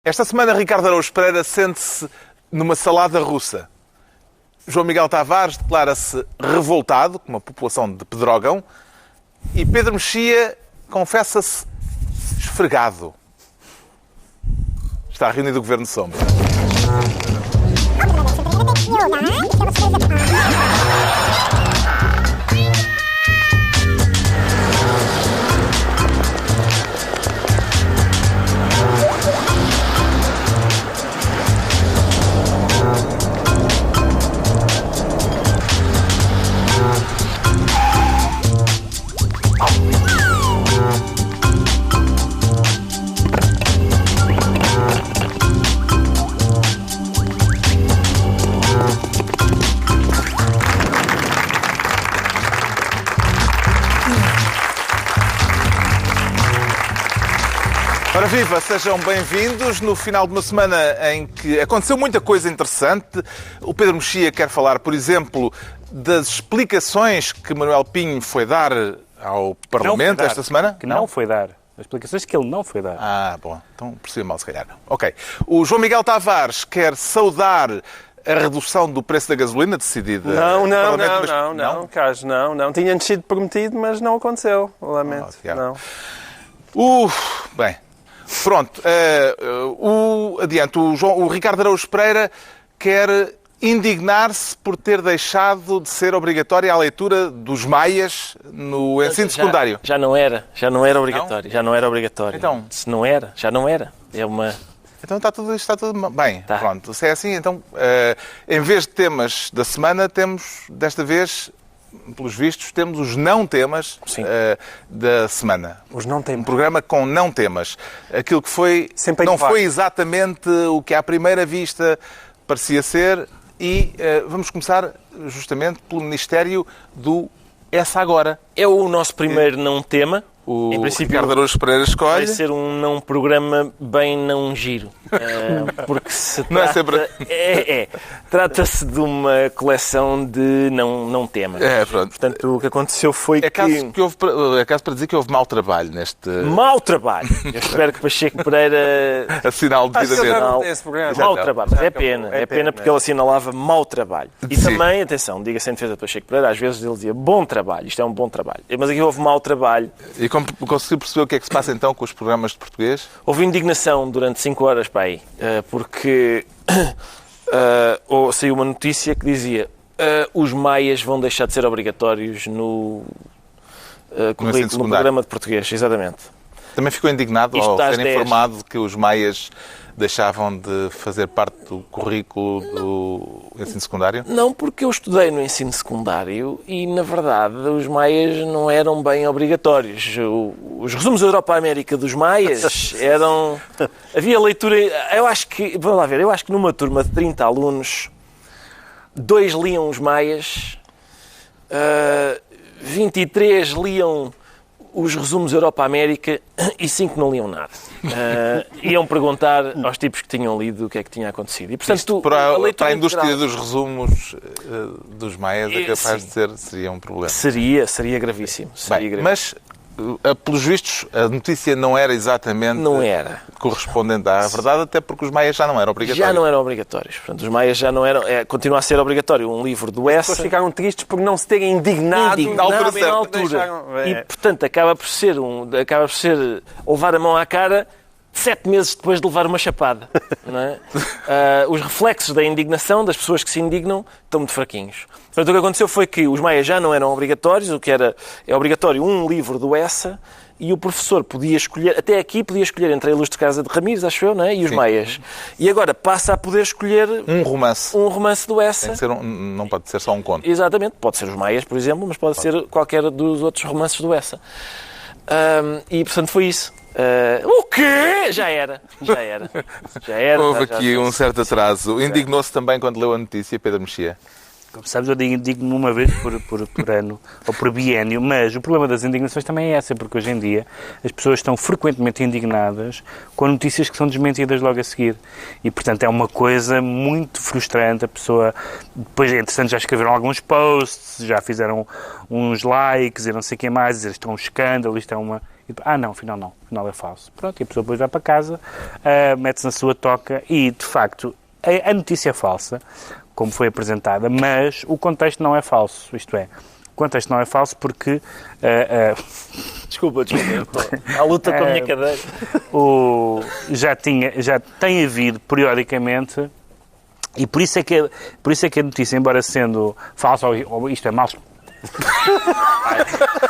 Esta semana, Ricardo Araújo Pereira sente-se numa salada russa. João Miguel Tavares declara-se revoltado com a população de Pedrógão e Pedro Mexia confessa-se esfregado. Está reunido o Governo Sombra. Ora viva, sejam bem-vindos no final de uma semana em que aconteceu muita coisa interessante. O Pedro Mexia quer falar, por exemplo, das explicações que Manuel Pinho foi dar ao Parlamento esta semana. Que não foi dar. As explicações que ele não foi dar. Ah, bom. Então percebi mal, se calhar. Ok. O João Miguel Tavares quer saudar a redução do preço da gasolina decidida. Não, Carlos, não. Tinha-nos sido prometido, mas não aconteceu. Lamento. Não. Bem. Pronto, adiante. O Ricardo Araújo Pereira quer indignar-se por ter deixado de ser obrigatória a leitura dos maias no ensino secundário. Já não era obrigatório. Não? Já não era obrigatório. Então? Se não era, já não era. É uma... Então está tudo bem. Tá. Pronto, se é assim, então, em vez de temas da semana, temos, desta vez, pelos vistos, temos os não-temas da semana. Os não-temas. Um programa com não-temas. Aquilo que foi não foi exatamente o que à primeira vista parecia ser. E vamos começar justamente pelo Ministério do Essa Agora. É o nosso primeiro não-tema. Em princípio, Ricardo Araújo Pereira escolhe. Vai ser um não programa bem não giro. Porque se trata, não é sempre... Trata-se de uma coleção de não temas. Pronto. Portanto, o que aconteceu foi é caso para dizer que houve mau trabalho neste... Mau trabalho! Eu espero que Pacheco Pereira... Assinale devidamente. Mau trabalho. Mas é pena porque ele assinalava mau trabalho. E também, atenção, diga-se em defesa de Pacheco Pereira, às vezes ele dizia bom trabalho, isto é um bom trabalho. Mas aqui houve mau trabalho. E conseguiu perceber o que é que se passa então com os programas de português? Houve indignação durante 5 horas para aí, porque saiu uma notícia que dizia os maias vão deixar de ser obrigatórios no programa de português. Exatamente. Também ficou indignado ao ser informado de que os maias deixavam de fazer parte do currículo do ensino secundário? Não, porque eu estudei no ensino secundário e, na verdade, os maias não eram bem obrigatórios. Os resumos Europa-América dos maias eram... Havia leitura... Vamos lá ver, eu acho que numa turma de 30 alunos, 2 liam os maias, 23 liam os resumos Europa-América e 5 não liam nada. Iam perguntar aos tipos que tinham lido o que é que tinha acontecido. E, portanto, para a indústria dos resumos dos maias é capaz de ser, seria um problema. Seria gravíssimo. Mas, pelos vistos, a notícia não era exatamente correspondente à verdade, até porque os maias já não eram obrigatórios. Já não eram obrigatórios. Portanto, os maias já não eram... continua a ser obrigatório um livro do Essa. As pessoas ficaram tristes por não se terem indignado na altura. E, portanto, acaba por ser levar a mão à cara 7 meses depois de levar uma chapada. Não é? Os reflexos da indignação das pessoas que se indignam estão muito fraquinhos. Portanto, o que aconteceu foi que os maias já não eram obrigatórios, é obrigatório um livro do Essa, e o professor podia escolher, até aqui podia escolher entre a Ilustre Casa de Ramires, acho eu, não é? E os maias. E agora passa a poder escolher um romance do Essa. Tem que ser não pode ser só um conto. Exatamente, pode ser os maias, por exemplo, mas pode ser qualquer dos outros romances do Essa. E, portanto, foi isso. O quê? Já era. Houve aqui um certo atraso. Indignou-se também quando leu a notícia, Pedro Mexia? Como sabes, eu indigno-me uma vez por ano ou por biénio, mas o problema das indignações também é essa, porque hoje em dia as pessoas estão frequentemente indignadas com notícias que são desmentidas logo a seguir. E, portanto, é uma coisa muito frustrante. A pessoa, depois é interessante, já escreveram alguns posts, já fizeram uns likes e não sei o que mais, dizer isto é um escândalo, isto é uma... não, afinal é falso. Pronto, e a pessoa depois vai para casa, mete-se na sua toca e, de facto, a notícia é falsa, como foi apresentada, mas o contexto não é falso. Isto é, o contexto não é falso porque... Desculpa. A luta com a minha cadeira. Já tem havido, periodicamente, e por isso é que a notícia, embora sendo falsa, ou isto é mal...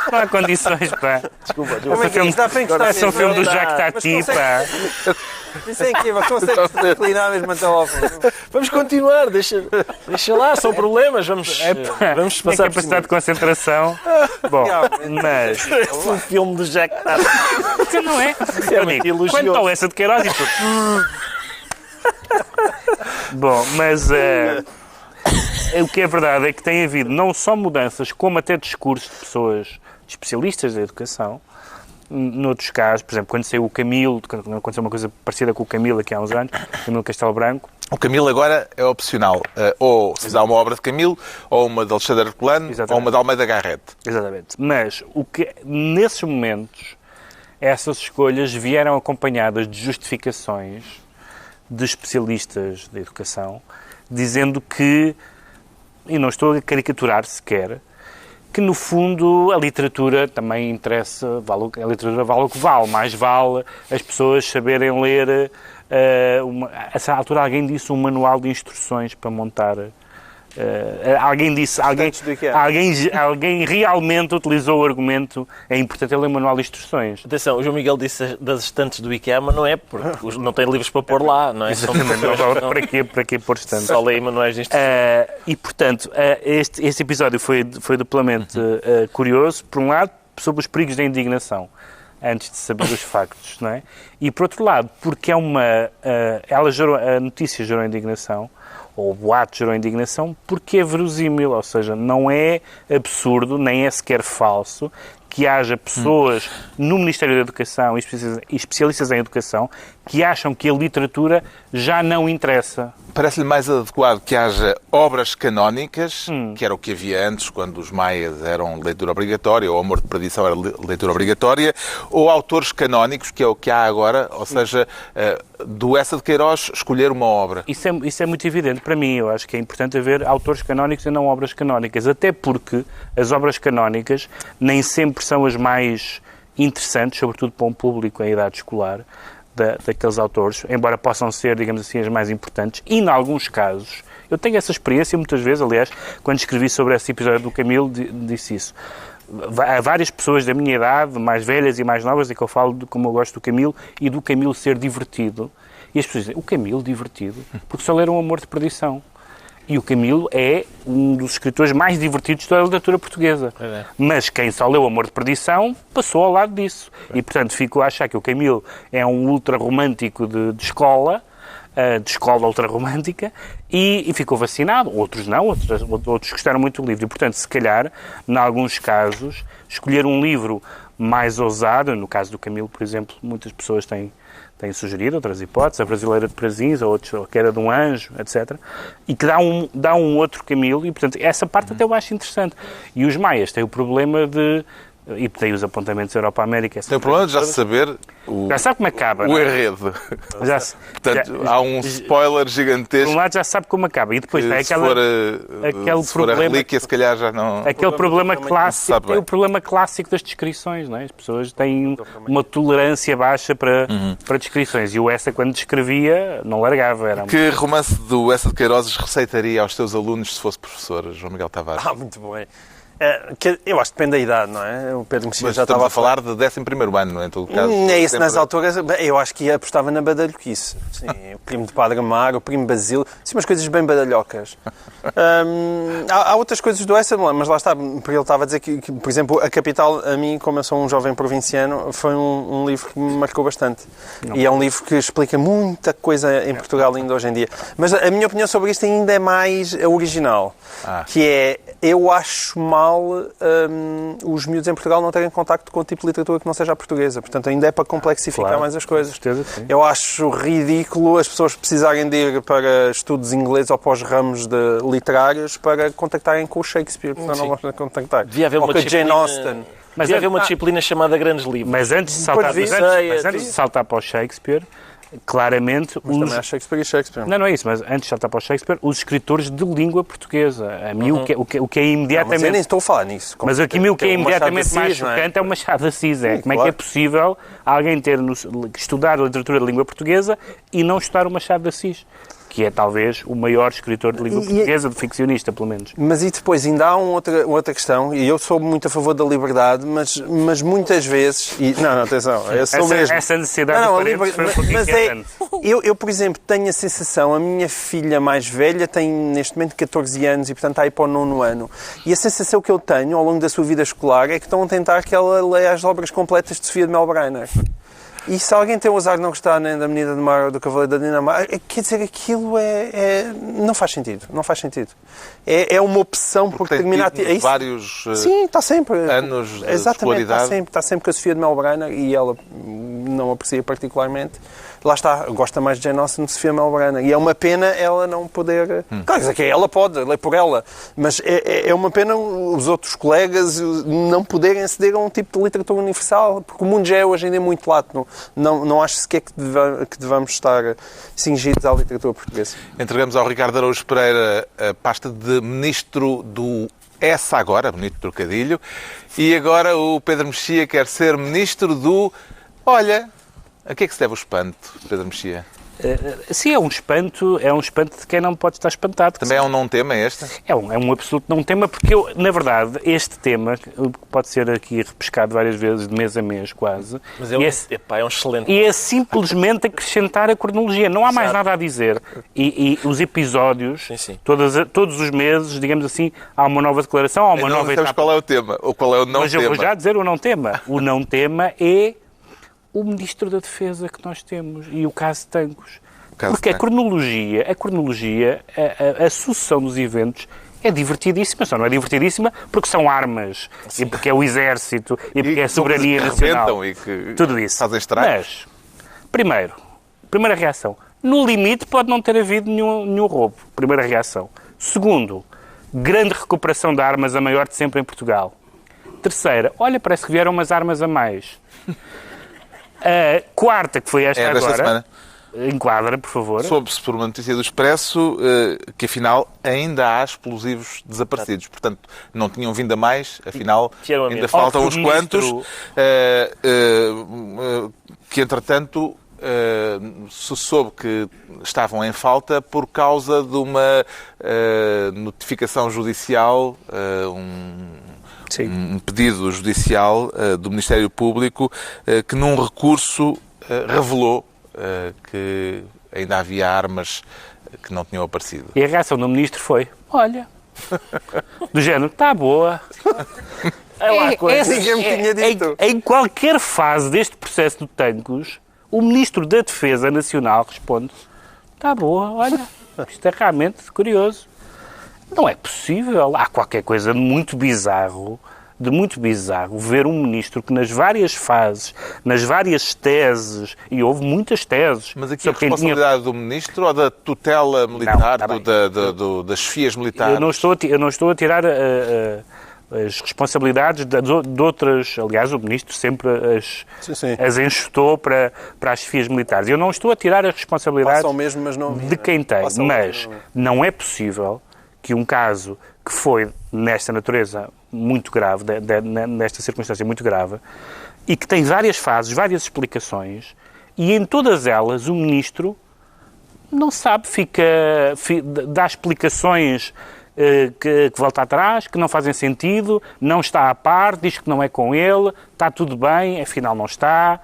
Não há condições, pá. Desculpa. Parece um filme do Jacques Tati, pá. Isso é incrível, consegue declinar mesmo até ao fim. Vamos continuar, deixa lá, são problemas, vamos passar por capacidade de concentração. Bom, mas... um filme do Jacques Tati. Não é? Amigo, quanto ao essa de Queiroz e tudo. Bom, mas... O que é verdade é que tem havido não só mudanças, como até discursos de pessoas especialistas da educação. Noutros casos, por exemplo, quando saiu o Camilo, quando aconteceu uma coisa parecida com o Camilo aqui há uns anos, Camilo Castelo Branco. O Camilo agora é opcional. Ou se dá uma obra de Camilo, ou uma de Alexandre Herculano, ou uma de Almeida Garrett. Exatamente. Mas nesses momentos, essas escolhas vieram acompanhadas de justificações de especialistas da educação, dizendo que, e não estou a caricaturar sequer, que no fundo a literatura também interessa, a literatura vale o que vale, mais vale as pessoas saberem ler, a essa altura alguém disse um manual de instruções para montar... Alguém realmente utilizou o argumento, é importante ler o manual de instruções. Atenção, o João Miguel disse das estantes do IKEA, mas não é porque não tem livros para pôr lá, não é? Exatamente, para que pôr estantes? Só leio manuais de instruções. E portanto, este episódio foi duplamente curioso, por um lado, sobre os perigos da indignação, antes de saber os factos, não é? E por outro lado, porque a notícia gerou indignação, ou o boato gerou indignação, porque é verosímil, ou seja, não é absurdo, nem é sequer falso, que haja pessoas no Ministério da Educação e especialistas em educação que acham que a literatura já não interessa. Parece-lhe mais adequado que haja obras canónicas, que era o que havia antes, quando os maias eram leitura obrigatória, ou o Amor de Perdição era leitura obrigatória, ou autores canónicos, que é o que há agora, ou seja, do Essa de Queiroz escolher uma obra. Isso é muito evidente para mim. Eu acho que é importante haver autores canónicos e não obras canónicas, até porque as obras canónicas nem sempre são as mais interessantes, sobretudo para um público em idade escolar, daqueles autores, embora possam ser, digamos assim, as mais importantes. E, em alguns casos, eu tenho essa experiência muitas vezes, aliás, quando escrevi sobre esse episódio do Camilo, disse isso. Há várias pessoas da minha idade, mais velhas e mais novas, e que eu falo de como eu gosto do Camilo e do Camilo ser divertido. E as pessoas dizem, o Camilo divertido? Porque só leram O Amor de Perdição. E o Camilo é um dos escritores mais divertidos da literatura portuguesa. Mas quem só leu O Amor de Perdição passou ao lado disso. E, portanto, fico a achar que o Camilo é um ultra-romântico de escola ultra-romântica, e ficou vacinado. Outros não, outros gostaram muito do livro. E, portanto, se calhar, em alguns casos, escolher um livro mais ousado, no caso do Camilo, por exemplo, muitas pessoas têm sugerido outras hipóteses, a Brasileira de Prazinhos, ou a Queda de um Anjo, etc. E que dá um outro Camilo, e, portanto, essa parte até eu acho interessante. E os maias têm o problema de... E tem os apontamentos Europa-América. Tem o problema de já saber já sabe como acaba, o enredo. Portanto, há um spoiler gigantesco. Por um lado já sabe como acaba. E depois tem se for a relíquia, se calhar já não... Aquele problema clássico, tem o problema clássico das descrições, não é? As pessoas têm uma tolerância baixa para descrições. E o Essa, quando descrevia, não largava. Que romance do Essa de Queiroz receitaria aos teus alunos se fosse professor, João Miguel Tavares? Muito bem. Eu acho que depende da idade, não é? O Pedro Mexia Mas já estamos estava a falar de 11º ano, não é? Em todo caso. É isso, sempre... nas alturas, eu acho que apostava na badalhoquice. Sim, o primo de Padre Amaro, o primo Basílio, sim, umas coisas bem badalhocas. Há outras coisas do essa, mas lá está, porque ele estava a dizer que, por exemplo, A Capital, a mim, como eu sou um jovem provinciano, foi um livro que me marcou bastante. Não. E é um livro que explica muita coisa em Portugal ainda hoje em dia. Mas a minha opinião sobre isto ainda é mais original, que é, eu acho mal os miúdos em Portugal não terem contacto com o tipo de literatura que não seja a portuguesa. Portanto, ainda é para complexificar mais as coisas. Certeza, sim. Eu acho ridículo as pessoas precisarem de ir para estudos ingleses ou para os ramos literários para contactarem com o Shakespeare, porque não vão contactar. Devia haver ou uma com a Jane Austen. Mas devia haver uma disciplina chamada Grandes Livros. Mas antes de saltar para o Shakespeare, claramente... Mas também há Shakespeare e Shakespeare. Não é isso, mas antes de saltar para o Shakespeare, os escritores de língua portuguesa. A mim o que é imediatamente... Mas eu nem estou a falar nisso. Mas aqui o que é imediatamente mais chocante é o Machado de Assis. Como é que é possível alguém estudar a literatura de língua portuguesa e não estudar o Machado de Assis? Que é talvez o maior escritor de língua portuguesa, de ficcionista, pelo menos. Mas e depois, ainda há outra questão, e eu sou muito a favor da liberdade, mas muitas vezes... Não, atenção, eu sou mesmo... Essa necessidade de parentes foi um pouco inquietante. Eu, por exemplo, tenho a sensação, a minha filha mais velha tem neste momento 14 anos e, portanto, está aí para o 9º ano. E a sensação que eu tenho ao longo da sua vida escolar é que estão a tentar que ela leia as obras completas de Sofia de Melbrenner. E se alguém tem o azar de não gostar nem da Menina do Mar ou do Cavaleiro da Dinamarca, quer dizer, aquilo não faz sentido. Não faz sentido. É uma opção por determinar... vários sim, está sempre, anos de exatamente, escolaridade. Está sempre com a Sofia de Melbrenner e ela não aprecia particularmente. Lá está, gosta mais de Jane Austen de Sofia Melbrenner. E é uma pena ela não poder... Claro que ela pode, ler por ela. Mas é uma pena os outros colegas não poderem aceder a um tipo de literatura universal, porque o mundo já é hoje ainda muito lato. Não acho sequer que devamos estar cingidos à literatura portuguesa. Entregamos ao Ricardo Araújo Pereira a pasta de Ministro do Essa Agora, bonito trocadilho, e agora o Pedro Mexia quer ser Ministro do... Olha, a que é que se deve o espanto, Pedro Mexia? Sim, é um espanto de quem não pode estar espantado. Também é um não tema este? É um absoluto não tema, porque na verdade, este tema, pode ser aqui repescado várias vezes, de mês a mês quase, mas é um excelente. E é simplesmente acrescentar a cronologia, não há mais nada a dizer. E os episódios, sim. Todos os meses, digamos assim, há uma nova declaração, há uma nova etapa. Não sabemos qual é o tema, ou qual é o não tema. Mas eu vou já dizer o não tema. O não tema é o Ministro da Defesa que nós temos e o caso Tancos. Porque a cronologia, a sucessão dos eventos é divertidíssima. Só não é divertidíssima porque são armas, e porque é o exército, e porque é a soberania nacional. E que tudo isso. Fazem estragos. Mas, primeira reação, no limite pode não ter havido nenhum roubo. Primeira reação. Segundo, grande recuperação de armas, a maior de sempre em Portugal. Terceira, olha, parece que vieram umas armas a mais. A quarta, que foi esta agora, semana. Enquadra, por favor. Soube-se por uma notícia do Expresso que, afinal, ainda há explosivos desaparecidos. Portanto, não tinham vindo a mais, afinal, ainda faltam uns quantos, que, entretanto, se soube que estavam em falta por causa de uma notificação judicial, um pedido judicial do Ministério Público que num recurso revelou que ainda havia armas que não tinham aparecido. E a reação do Ministro foi, olha, do género, está boa. Em qualquer fase deste processo do Tancos, o Ministro da Defesa Nacional responde, está boa, olha, isto é realmente curioso. Não é possível. Há qualquer coisa de muito bizarro ver um ministro que nas várias fases, nas várias teses, e houve muias teses... Mas aqui a responsabilidade do ministro ou da tutela militar, das chefias militares? Eu não estou a tirar as responsabilidades de outras... Aliás, o ministro sempre as enxutou para as chefias militares. Eu não estou a tirar as responsabilidades de quem tem, mas não é possível que um caso que foi nesta natureza muito grave, nesta circunstância muito grave, e que tem várias fases, várias explicações, e em todas elas o Ministro não sabe, dá explicações que volta atrás, que não fazem sentido, não está à par, diz que não é com ele, está tudo bem, afinal não está.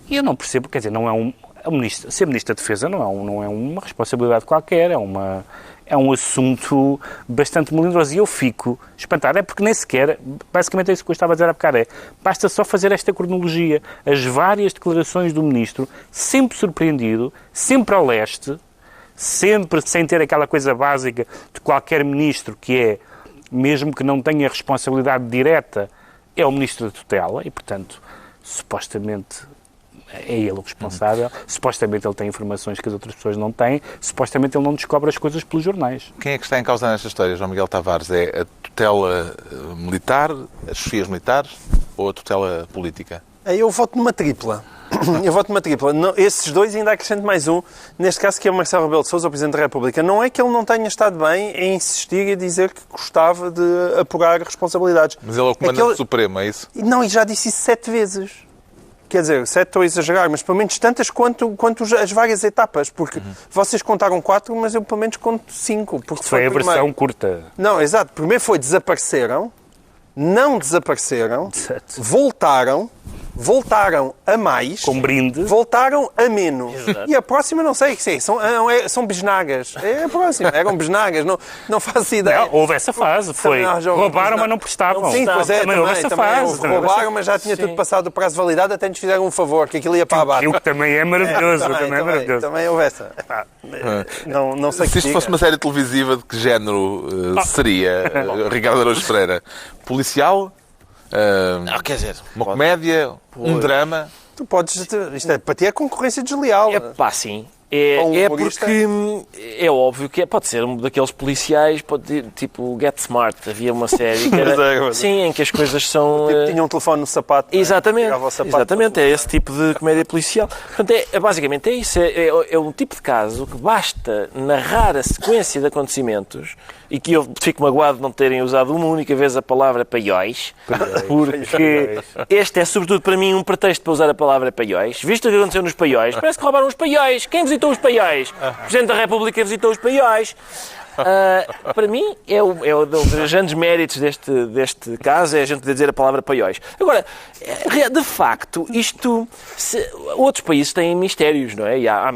E eu não percebo, quer dizer, não é ser Ministro da Defesa não é uma responsabilidade qualquer, é um assunto bastante melindroso. E eu fico espantado, é porque nem sequer, basicamente é isso que eu estava a dizer há bocado, basta só fazer esta cronologia. As várias declarações do Ministro, sempre surpreendido, sempre ao leste, sempre sem ter aquela coisa básica de qualquer Ministro, que é, mesmo que não tenha responsabilidade direta, é o Ministro da tutela e, portanto, supostamente é ele o responsável, supostamente ele tem informações que as outras pessoas não têm, supostamente ele não descobre as coisas pelos jornais. Quem é que está em causa nesta história, João Miguel Tavares? É a tutela militar, as chefias militares ou a tutela política? Eu voto numa tripla. Não, esses dois, ainda acrescento mais um, neste caso que é o Marcelo Rebelo de Sousa, o Presidente da República. Não é que ele não tenha estado bem em insistir e dizer que gostava de apurar responsabilidades. Mas ele é o Comandante Supremo, é isso? Não, e já disse isso 7 vezes. Quer dizer, 7 estou a exagerar, mas pelo menos tantas quanto as várias etapas, porque vocês contaram 4, mas eu pelo menos conto 5. Porque foi a versão curta. Não, exato. Primeiro foi desapareceram, não desapareceram, voltaram a mais, com brinde, voltaram a menos. Exato. E a próxima não sei, são bisnagas. É a próxima, eram bisnagas, não faço ideia. Não, houve essa fase, foi roubaram, mas não prestavam. Sim, pois é, também houve essa fase. Roubaram, mas já tinha tudo passado o prazo de validade, até nos fizeram um favor, que aquilo ia para a barra. Aquilo também é maravilhoso. Também houve essa. Não sei se isto fosse uma série televisiva, de que género seria, Ricardo Araújo Pereira? Policial? Quer dizer, uma comédia? Um drama? Tu podes... Isto para ti é concorrência desleal. Sim. É porque é óbvio que pode ser um daqueles policiais, tipo Get Smart. Havia uma série que era, sim, em que as coisas são... tinha um telefone no sapato. Exatamente, exatamente, é esse tipo de comédia policial. Portanto, basicamente é isso. É um tipo de caso que basta narrar a sequência de acontecimentos, e que eu fico magoado de não terem usado uma única vez a palavra paióis, porque este é, sobretudo para mim, um pretexto para usar a palavra paióis. Visto o que aconteceu nos paióis, parece que roubaram os paióis. Quem visitou os paióis? O Presidente da República visitou os paióis. Para mim, é um dos grandes méritos deste caso, é a gente poder dizer a palavra paióis. Agora, de facto, outros países têm mistérios, não é? E há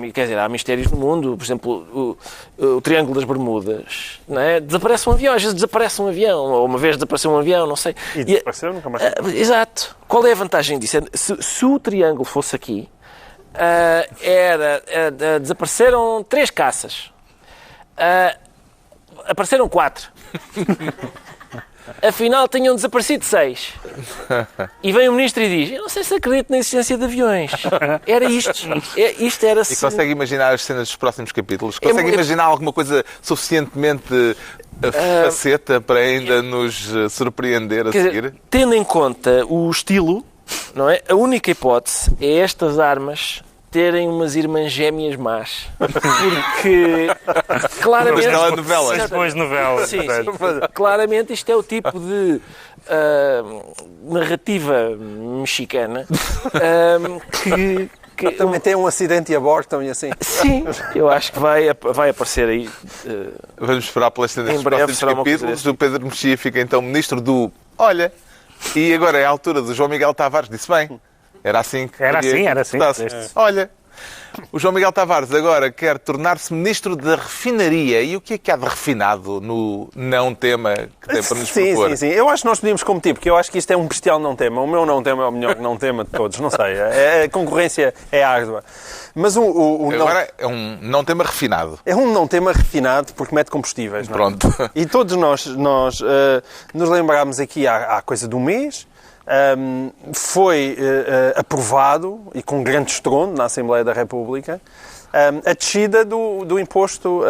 mistérios no mundo. Por exemplo, o Triângulo das Bermudas, não é? Desaparece um avião, às vezes desaparece um avião, ou uma vez desapareceu um avião, não sei. E desapareceu, nunca mais. Exato. Qual é a vantagem disso? Se o Triângulo fosse aqui, desapareceram 3 caças. Apareceram 4. Afinal, tinham desaparecido 6. E vem o Ministro e diz: eu não sei se acredito na existência de aviões. Era isto. Isto era... E consegue imaginar as cenas dos próximos capítulos? Consegue imaginar alguma coisa suficientemente faceta para ainda nos surpreender a seguir? Tendo em conta o estilo, não é? A única hipótese é estas armas terem umas irmãs gêmeas más. Porque, claramente... Depois novelas. Sim. Claramente isto é o tipo de narrativa mexicana que também tem um acidente e abortam e assim. Sim, eu acho que vai aparecer aí. Vamos esperar pelas cenas dos próximos capítulos. O Pedro Mexia fica então Ministro do Olha. E agora é a altura do João Miguel Tavares. Disse bem. Era assim. Olha, o João Miguel Tavares agora quer tornar-se Ministro da Refinaria. E o que é que há de refinado no não tema que tem para nos propor? Sim. Eu acho que nós podíamos competir, porque eu acho que isto é um bestial não tema. O meu não tema é o melhor não tema de todos. Não sei. A concorrência é árdua. Mas agora é um não tema refinado. É um não tema refinado porque mete combustíveis. Pronto. Não é? E todos nós nos lembrámos aqui há coisa de um mês. Foi aprovado, e com grande estrondo, na Assembleia da República, a descida do imposto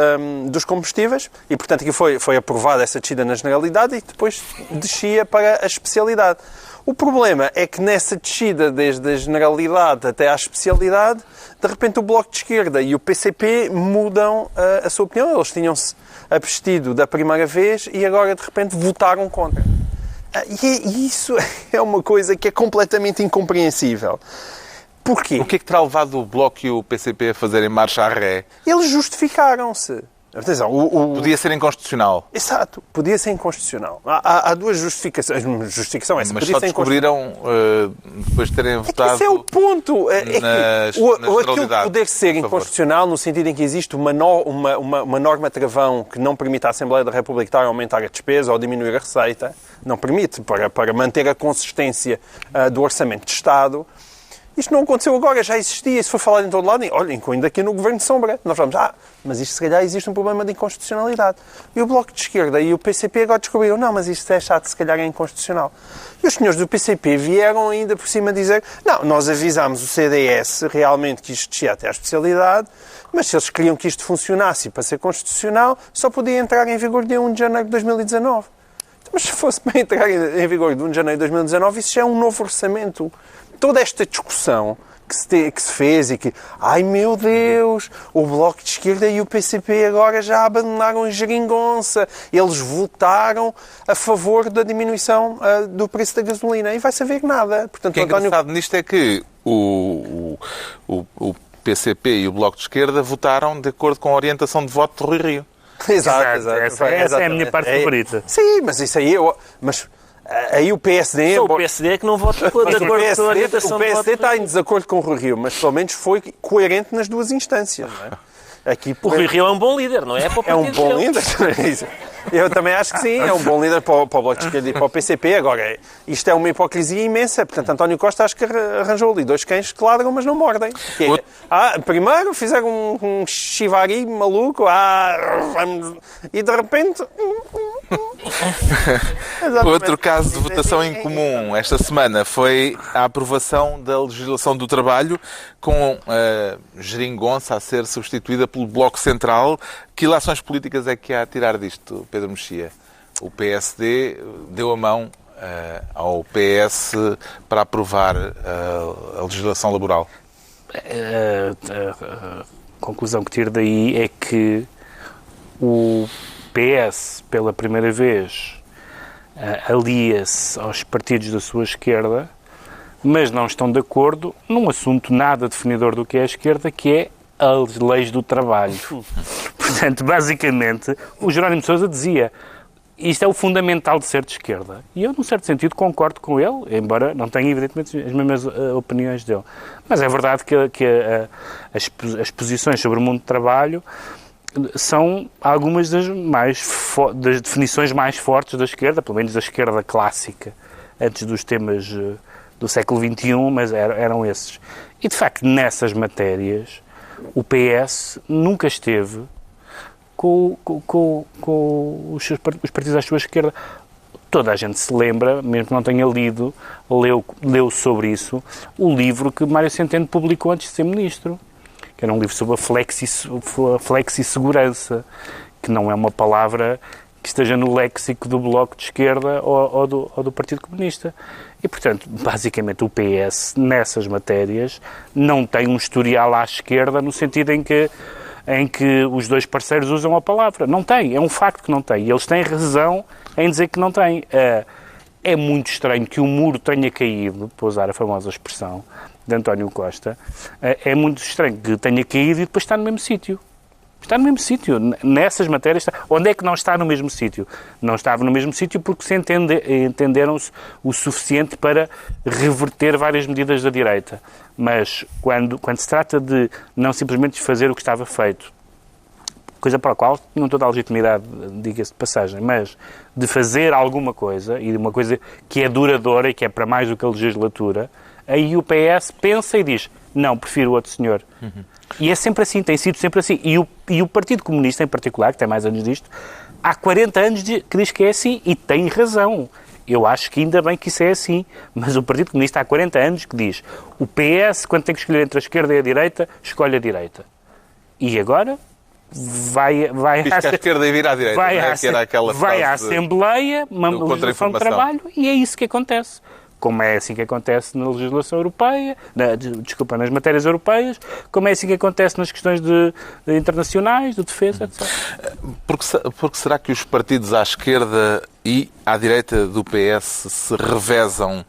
dos combustíveis e, portanto, aqui foi aprovada essa descida na generalidade e depois descia para a especialidade. O problema é que nessa descida, desde a generalidade até à especialidade, de repente o Bloco de Esquerda e o PCP mudam a sua opinião. Eles tinham-se abstido da primeira vez e agora, de repente, votaram contra. E isso é uma coisa que é completamente incompreensível. Porquê? O que é que terá levado o Bloco e o PCP a fazerem marcha à ré? Eles justificaram-se. Atenção, Podia ser inconstitucional. Exato, podia ser inconstitucional. Há duas justificações. Justificação essa, mas podia só ser descobriram depois de terem votado. Esse é o ponto. Aquilo poder ser inconstitucional no sentido em que existe uma norma travão que não permite à Assembleia da República estar a aumentar a despesa ou diminuir a receita, não permite, para manter a consistência do orçamento de Estado. Isto não aconteceu agora, já existia, isso foi falado em todo lado. Olha, incluindo aqui no Governo de Sombra. Nós falamos, mas isto se calhar existe um problema de inconstitucionalidade. E o Bloco de Esquerda e o PCP agora descobriram, não, mas isto é chato, se calhar é inconstitucional. E os senhores do PCP vieram ainda por cima dizer, não, nós avisámos o CDS realmente que isto descia até à especialidade, mas se eles queriam que isto funcionasse para ser constitucional, só podia entrar em vigor dia 1 de janeiro de 2019. Mas se fosse para entrar em vigor de 1 de janeiro de 2019, isso já é um novo orçamento. Toda esta discussão que se fez e que, ai meu Deus, o Bloco de Esquerda e o PCP agora já abandonaram a geringonça. Eles votaram a favor da diminuição do preço da gasolina e vai-se haver nada. Portanto, o que é engraçado nisto é que o PCP e o Bloco de Esquerda votaram de acordo com a orientação de voto de Rui Rio. Exato. Essa é a minha parte favorita. Sim, mas isso aí... Aí o PSD... Só o PSD é que não vota de acordo com a orientação o PSD está em desacordo com o Rui Rio, mas pelo menos foi coerente nas duas instâncias. Não é? O Rui Rio é um bom líder, não é? É um bom líder. Eu também acho que sim, é um bom líder para o Bloco de Esquerda e para o PCP. Agora, isto é uma hipocrisia imensa. Portanto, António Costa acho que arranjou ali dois cães que ladram, mas não mordem. Primeiro fizeram um chivari maluco, e de repente... Outro caso de votação em comum esta semana foi a aprovação da legislação do trabalho com a geringonça a ser substituída pelo Bloco Central. Que ilações políticas é que há a tirar disto, Pedro Mexia? O PSD deu a mão ao PS para aprovar a legislação laboral. A conclusão que tiro daí é que o PS, pela primeira vez, alia-se aos partidos da sua esquerda, mas não estão de acordo num assunto nada definidor do que é a esquerda, que é as leis do trabalho. Portanto, basicamente, o Jerónimo de Sousa dizia isto é o fundamental de ser de esquerda. E eu, num certo sentido, concordo com ele, embora não tenha, evidentemente, as mesmas opiniões dele. Mas é verdade que as posições sobre o mundo do trabalho são algumas das definições mais fortes da esquerda, pelo menos da esquerda clássica, antes dos temas do século XXI, mas eram esses. E, de facto, nessas matérias, o PS nunca esteve com os partidos à sua esquerda. Toda a gente se lembra, mesmo que não tenha lido, leu sobre isso, o livro que Mário Centeno publicou antes de ser ministro, que era um livro sobre a flexi-segurança, que não é uma palavra que esteja no léxico do Bloco de Esquerda ou do Partido Comunista. E, portanto, basicamente o PS, nessas matérias, não tem um historial à esquerda no sentido em que os dois parceiros usam a palavra. Não tem, é um facto que não tem. E eles têm razão em dizer que não tem. É muito estranho que o muro tenha caído, para usar a famosa expressão de António Costa, é muito estranho que tenha caído e depois está no mesmo sítio. Está no mesmo sítio. Nessas matérias está. Onde é que não está no mesmo sítio? Não estava no mesmo sítio porque entenderam-se o suficiente para reverter várias medidas da direita. Mas quando se trata de não simplesmente desfazer o que estava feito, coisa para a qual tinham toda a legitimidade, diga-se de passagem, mas de fazer alguma coisa, e de uma coisa que é duradoura e que é para mais do que a legislatura, aí o PS pensa e diz, não, prefiro o outro senhor. Uhum. E é sempre assim, tem sido sempre assim. E o Partido Comunista, em particular, que tem mais anos disto, há 40 anos que diz que é assim, e tem razão. Eu acho que ainda bem que isso é assim, mas o Partido Comunista há 40 anos que diz o PS, quando tem que escolher entre a esquerda e a direita, escolhe a direita. E agora vai à esquerda e vira à direita. Vai à Assembleia, uma legislação de trabalho, e é isso que acontece. Como é assim que acontece na legislação europeia, nas matérias europeias, como é assim que acontece nas questões internacionais, de defesa, etc. Porque será que os partidos à esquerda e à direita do PS se revezam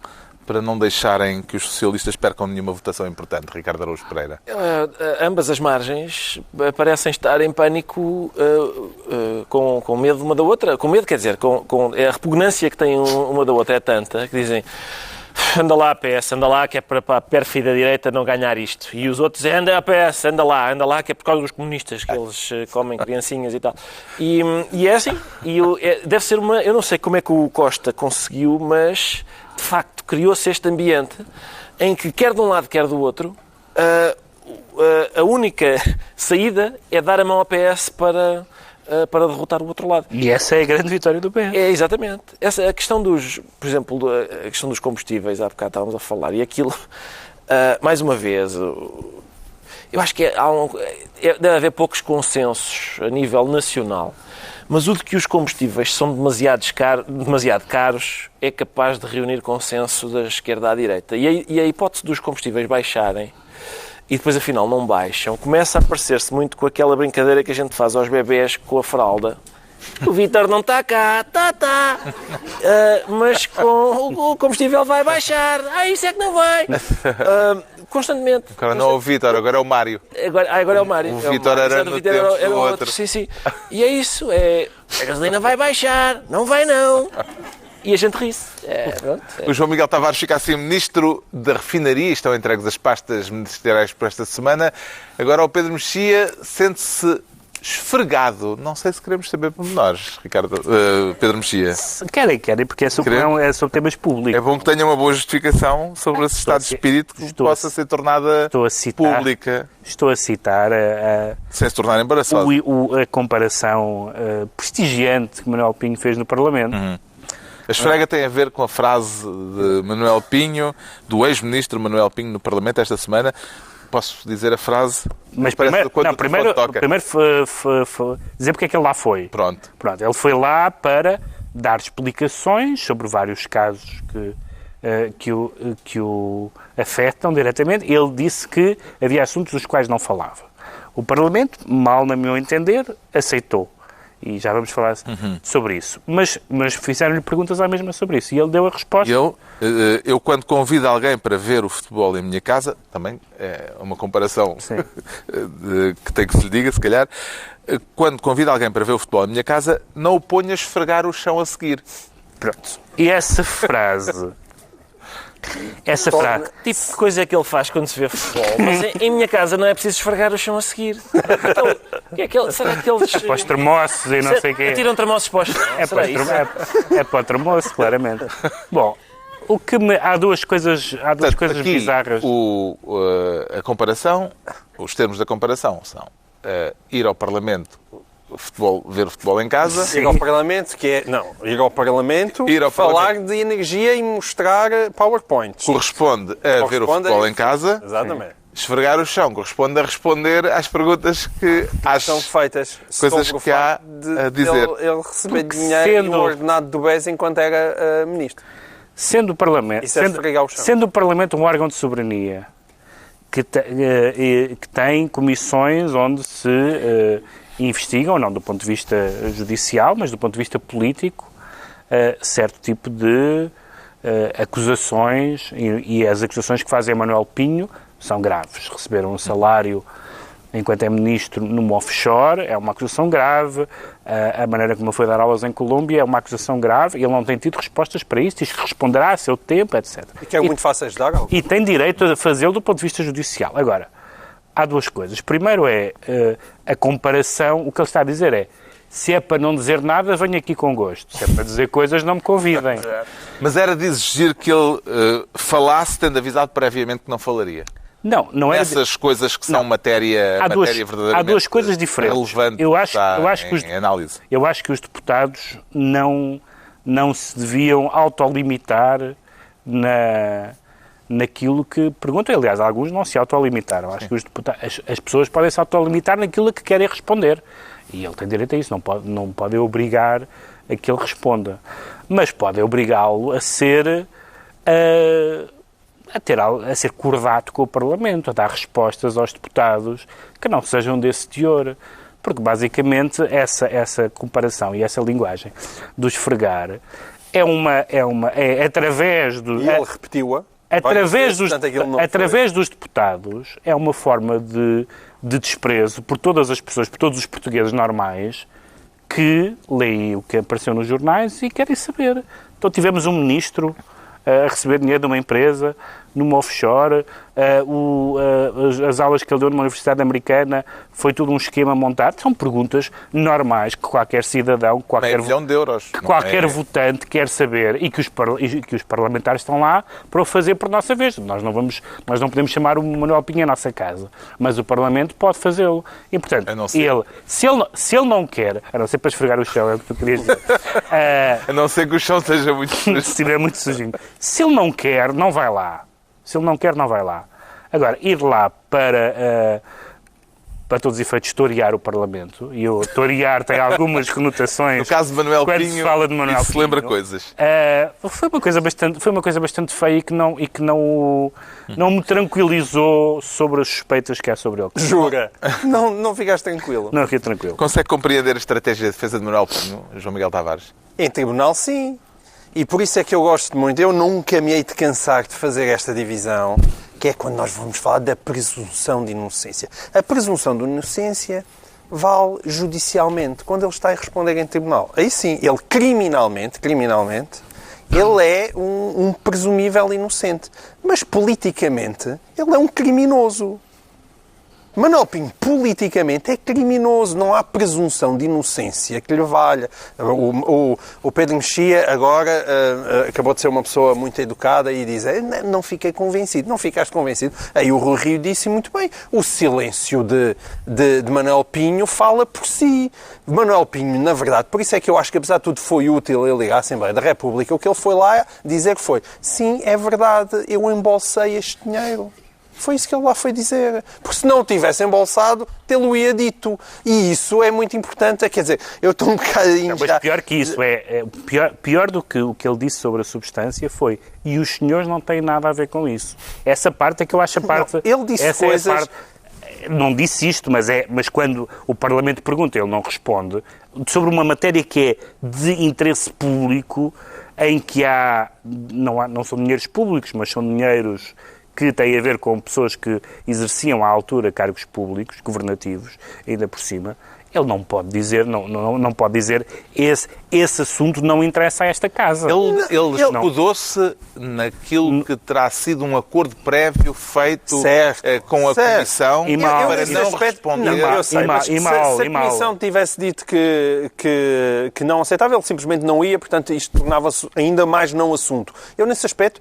para não deixarem que os socialistas percam nenhuma votação importante, Ricardo Araújo Pereira? Ambas as margens parecem estar em pânico com medo uma da outra. Com medo, quer dizer, a repugnância que têm uma da outra é tanta que dizem anda lá, PS, anda lá, que é para a pérfida direita não ganhar isto. E os outros anda, PS, anda lá, que é por causa dos comunistas, que eles comem criancinhas e tal. E é assim, deve ser eu não sei como é que o Costa conseguiu, mas, de facto, criou-se este ambiente em que, quer de um lado, quer do outro, a única saída é dar a mão ao PS para derrotar o outro lado. E essa é a grande vitória do PS. É, exatamente. A questão por exemplo, a questão dos combustíveis, há bocado estávamos a falar, e aquilo, mais uma vez, eu acho que deve haver poucos consensos a nível nacional, mas o de que os combustíveis são demasiado caros é capaz de reunir consenso da esquerda à direita. E a hipótese dos combustíveis baixarem e depois afinal não baixam, começa a parecer-se muito com aquela brincadeira que a gente faz aos bebés com a fralda. O Vítor não está cá, tá. Mas o combustível vai baixar. Isso é que não vai. Constantemente. Agora não é o Vítor, agora é o Mário. Agora é o Mário. O Vítor era no tempo do outro. Sim. E é isso. A gasolina vai baixar. Não vai não. E a gente ri-se. O João Miguel Tavares fica assim Ministro da Refinaria. Estão entregues as pastas ministeriais por esta semana. Agora o Pedro Mexia sente-se esfregado. Não sei se queremos saber pormenores, Pedro Mexia. Querem, porque é sobre temas públicos. É bom que tenha uma boa justificação sobre esse estado de espírito que possa ser tornada pública. Estou a citar sem se tornar embaraçosa. A comparação prestigiante que Manuel Pinho fez no Parlamento. A esfrega tem a ver com a frase de Manuel Pinho, do ex-ministro Manuel Pinho no Parlamento esta semana. Posso dizer a frase? Mas primeiro dizer porque é que ele lá foi. Pronto. Ele foi lá para dar explicações sobre vários casos que o afetam diretamente. Ele disse que havia assuntos dos quais não falava. O Parlamento, mal no meu entender, aceitou. E já vamos falar sobre isso. Mas fizeram-lhe perguntas à mesma sobre isso. E ele deu a resposta. Eu quando convido alguém para ver o futebol em minha casa, também é uma comparação que tem que se lhe diga, se calhar, quando convido alguém para ver o futebol em minha casa, não o ponho a esfregar o chão a seguir. Pronto. E essa frase... Tipo de coisa é que ele faz quando se vê futebol. Mas em minha casa não é preciso esfregar o chão a seguir. Então, será que eles... Para os termossos e não sei o quê. Tiram termossos para os... É para o termoço, claramente. Bom, há duas coisas aqui, bizarras. A comparação, os termos da comparação são ir ao Parlamento, ver o futebol em casa. Sim. Ir ao Parlamento, falar de energia e mostrar PowerPoints. Corresponde a ver o futebol em casa. Exatamente. Esfregar o chão corresponde a responder às perguntas que são feitas. Coisas que há a dizer. Ele receber dinheiro no ordenado do BES enquanto era ministro. Sendo o Parlamento um órgão de soberania que tem comissões onde se investigam, não do ponto de vista judicial, mas do ponto de vista político, certo tipo de acusações, e as acusações que fazem Manuel Pinho são graves. Receber um salário enquanto é ministro numa offshore é uma acusação grave, a maneira como foi dar aulas em Colômbia é uma acusação grave, e ele não tem tido respostas para isso, diz que responderá a seu tempo, etc. E que é muito fácil ajudar. E tem direito a fazê-lo do ponto de vista judicial. Agora, há duas coisas. Primeiro é a comparação. O que ele está a dizer é: se é para não dizer nada, venho aqui com gosto. Se é para dizer coisas, não me convidem. Mas era de exigir que ele falasse, tendo avisado previamente que não falaria. Não é. Essas coisas que são matéria verdadeiramente há duas coisas diferentes. Relevante em análise. Eu acho que os deputados não se deviam autolimitar naquilo que perguntam. Aliás, alguns não se autolimitaram. Acho que as pessoas podem se autolimitar naquilo que querem responder. E ele tem direito a isso. Não podem obrigar a que ele responda. Mas podem obrigá-lo a ser cordato com o Parlamento, a dar respostas aos deputados que não sejam desse teor. Porque, basicamente, essa comparação e essa linguagem do esfregar é através do... E ele repetiu-a. Através dos deputados, é uma forma de desprezo por todas as pessoas, por todos os portugueses normais que leem o que apareceu nos jornais e querem saber. Então tivemos um ministro a receber dinheiro de uma empresa, numa offshore, as aulas que ele deu numa universidade americana, foi tudo um esquema montado. São perguntas normais que qualquer cidadão, meio milhão de euros, que qualquer votante quer saber e que os parlamentares estão lá para o fazer por nossa vez. Nós não podemos chamar o Manuel Pinho à nossa casa, mas o Parlamento pode fazê-lo. E, portanto, se ele não quer, a não ser para esfregar o chão, é o que tu querias dizer. A não ser que o chão seja muito sujo. Se estiver muito sujinho. Se ele não quer, não vai lá. Se ele não quer, não vai lá. Agora, ir lá para todos os efeitos, torear o Parlamento, e o torear tem algumas conotações... No caso de Manuel Pinho, se fala de Manuel isso Pinho, lembra coisas. Foi uma coisa bastante feia e que não me tranquilizou sobre as suspeitas que há sobre ele. Jura? Não ficaste tranquilo? Não fiquei tranquilo. Consegue compreender a estratégia de defesa de Manuel Pinho, João Miguel Tavares? Em tribunal, sim. E por isso é que eu gosto muito. Eu nunca me hei de cansar de fazer esta divisão, que é quando nós vamos falar da presunção de inocência. A presunção de inocência vale judicialmente, quando ele está a responder em tribunal. Aí sim, ele criminalmente, ele é um presumível inocente. Mas politicamente, ele é um criminoso. Manuel Pinho, politicamente, é criminoso. Não há presunção de inocência que lhe valha. O Pedro Mexia agora acabou de ser uma pessoa muito educada e diz: não fiquei convencido. Não ficaste convencido? Aí o Rui Rio disse muito bem. O silêncio de Manuel Pinho fala por si. Manuel Pinho, na verdade, por isso é que eu acho que, apesar de tudo, foi útil ele ir à Assembleia da República. O que ele foi lá dizer foi: sim, é verdade, eu embolsei este dinheiro. Foi isso que ele lá foi dizer. Porque se não o tivesse embolsado, tê-lo-ia dito. E isso é muito importante. Quer dizer, eu estou um bocadinho... Mas pior que isso, pior do que o que ele disse sobre a substância foi: e os senhores não têm nada a ver com isso. Essa parte é que eu acho a parte... Não, ele disse coisas... Não disse isto, mas quando o Parlamento pergunta, ele não responde, sobre uma matéria que é de interesse público, em que não são dinheiros públicos, mas são dinheiros que têm a ver com pessoas que exerciam à altura cargos públicos, governativos, ainda por cima. Ele não pode dizer, não pode dizer esse assunto não interessa a esta casa. Ele escudou-se naquilo que terá sido um acordo prévio feito com a Comissão para não responder. Se a Comissão tivesse dito que não aceitava, ele simplesmente não ia, portanto isto tornava-se ainda mais não assunto. Eu, nesse aspecto,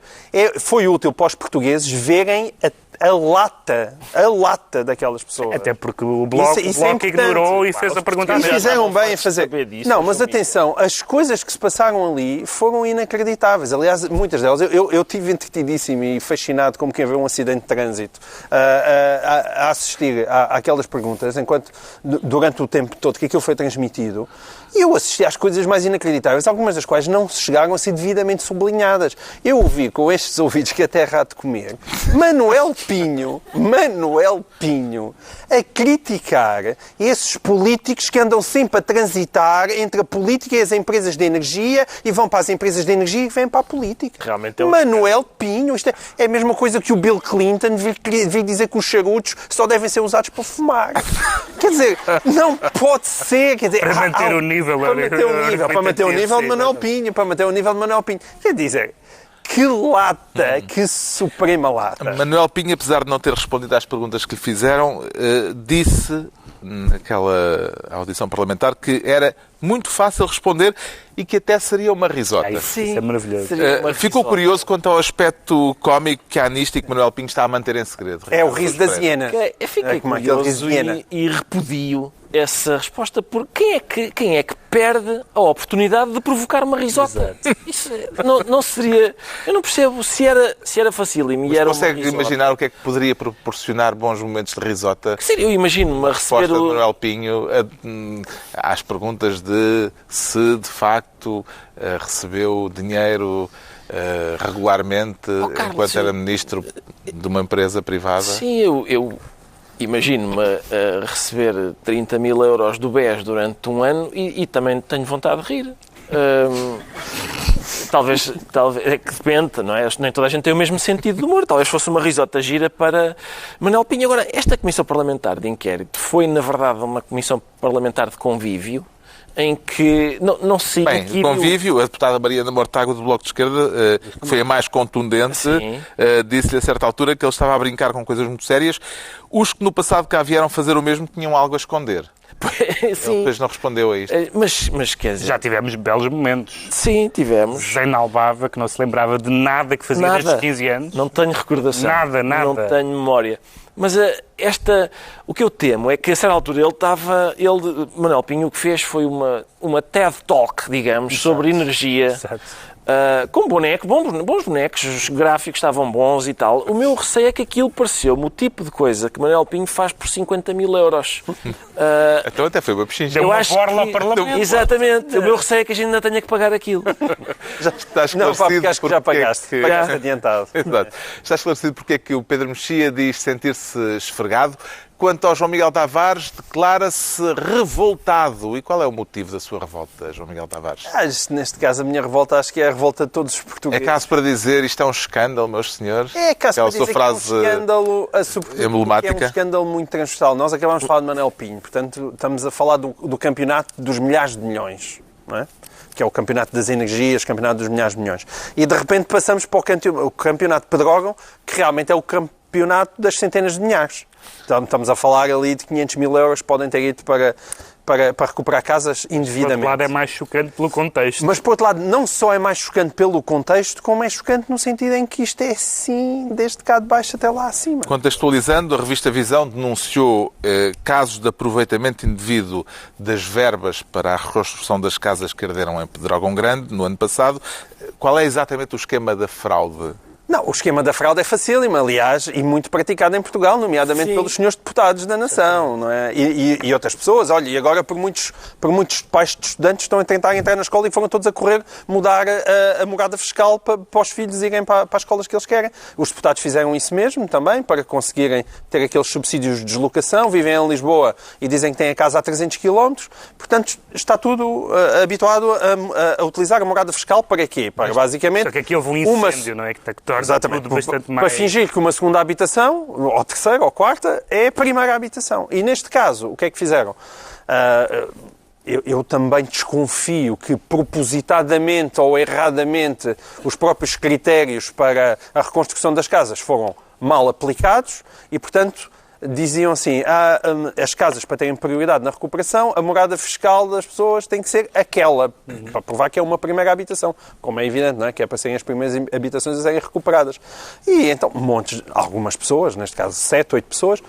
foi útil para os portugueses verem a lata daquelas pessoas. Até porque o Bloco ignorou e fez a pergunta. E fizeram bem a fazer. Não, mas atenção, as coisas que se passaram ali foram inacreditáveis. Aliás, muitas delas, eu tive entretidíssimo e fascinado como quem vê um acidente de trânsito a assistir àquelas perguntas, enquanto durante o tempo todo que aquilo foi transmitido. E eu assisti às coisas mais inacreditáveis, algumas das quais não chegaram a ser devidamente sublinhadas. Eu ouvi com estes ouvidos que até há de comer Manuel Pinho a criticar esses políticos que andam sempre a transitar entre a política e as empresas de energia e vão para as empresas de energia e vêm para a política. Realmente Manuel Pinho, isto é a mesma coisa que o Bill Clinton vir dizer que os charutos só devem ser usados para fumar. Quer dizer, não pode ser. Quer dizer, para manter o nível. Para manter o nível de Manuel Pinho. Quer dizer, que lata, que suprema lata. Manuel Pinho, apesar de não ter respondido às perguntas que lhe fizeram, disse naquela audição parlamentar que era muito fácil responder e que até seria uma risota. Isso é maravilhoso. Ficou curioso quanto ao aspecto cómico que há nisto e que Manuel Pinho está a manter em segredo. É o riso da hiena. Fiquei curioso e repudio essa resposta, porque quem é que perde a oportunidade de provocar uma risota? Isso não seria... Eu não percebo se era facílimo. Consegue imaginar o que é que poderia proporcionar bons momentos de risota? Eu imagino-me a receber de Manuel Pinho às perguntas de se de facto recebeu dinheiro regularmente enquanto era ministro de uma empresa privada. Sim, eu imagino-me a receber 30 mil euros do BES durante um ano e também tenho vontade de rir. Talvez é que depende, não é? Nem toda a gente tem o mesmo sentido de humor. Talvez fosse uma risota gira para Manuel Pinho. Agora, esta Comissão Parlamentar de Inquérito foi, na verdade, uma Comissão Parlamentar de Convívio, em que não se... Bem, convívio, a deputada Mariana Mortágua do Bloco de Esquerda, que foi a mais contundente, disse-lhe a certa altura que ele estava a brincar com coisas muito sérias. Os que no passado cá vieram fazer o mesmo tinham algo a esconder. Sim. Ele depois não respondeu a isto. Mas quer dizer... Já tivemos belos momentos. Sim, tivemos. Zena Albava, que não se lembrava de nada que fazia desde 15 anos. Não tenho recordação. Nada. Não tenho memória. Mas o que eu temo é que a certa altura Manuel Pinho, o que fez foi uma TED Talk, digamos, sobre energia. Exato. Com bons bonecos, os gráficos estavam bons e tal. O meu receio é que aquilo pareceu-me o tipo de coisa que Manuel Pinho faz por 50 mil euros. Então até foi uma piscina. Deu uma borla ao Parlamento. Exatamente. O meu receio é que a gente ainda tenha que pagar aquilo. Já está esclarecido. Não, porque acho que já pagaste. Pagaste adiantado. Exato. Está esclarecido porque é que o Pedro Mexia diz sentir-se esfregado. Quanto ao João Miguel Tavares, declara-se revoltado. E qual é o motivo da sua revolta, João Miguel Tavares? Neste caso, a minha revolta acho que é a revolta de todos os portugueses. É caso para dizer isto é um escândalo, meus senhores? É caso para dizer que é um escândalo emblemática. É um escândalo muito transversal. Nós acabamos de falar de Manuel Pinho. Portanto, estamos a falar do campeonato dos milhares de milhões, não é? Que é o campeonato das energias, o campeonato dos milhares de milhões. E, de repente, passamos para o campeonato de Pedrógão, que realmente é o campeonato das centenas de milhares. Estamos a falar ali de 500 mil euros que podem ter ido para recuperar casas indevidamente. Por outro lado, é mais chocante pelo contexto. Mas, por outro lado, não só é mais chocante pelo contexto, como é chocante no sentido em que isto é assim, desde cá de baixo até lá acima. Contextualizando, a revista Visão denunciou casos de aproveitamento indevido das verbas para a reconstrução das casas que arderam em Pedrógão Grande no ano passado. Qual é exatamente o esquema da fraude? Não, o esquema da fraude é facílimo, aliás, e muito praticado em Portugal, nomeadamente pelos senhores deputados da nação, não é? E outras pessoas. Olha, e agora por muitos pais de estudantes estão a tentar entrar na escola e foram todos a correr mudar a morada fiscal para os filhos irem para as escolas que eles querem. Os deputados fizeram isso mesmo também, para conseguirem ter aqueles subsídios de deslocação, vivem em Lisboa e dizem que têm a casa a 300 km, portanto está tudo habituado a utilizar a morada fiscal para quê? Para basicamente... Só que aqui houve um incêndio, não é? Exatamente. Para fingir que uma segunda habitação, ou terceira, ou quarta, é a primeira habitação. E neste caso, o que é que fizeram? Eu também desconfio que propositadamente ou erradamente os próprios critérios para a reconstrução das casas foram mal aplicados e, portanto, diziam assim, as casas para terem prioridade na recuperação, a morada fiscal das pessoas tem que ser aquela, para provar que é uma primeira habitação, como é evidente, não é? Que é para serem as primeiras habitações a serem recuperadas. E então, algumas pessoas, neste caso 7, 8 pessoas,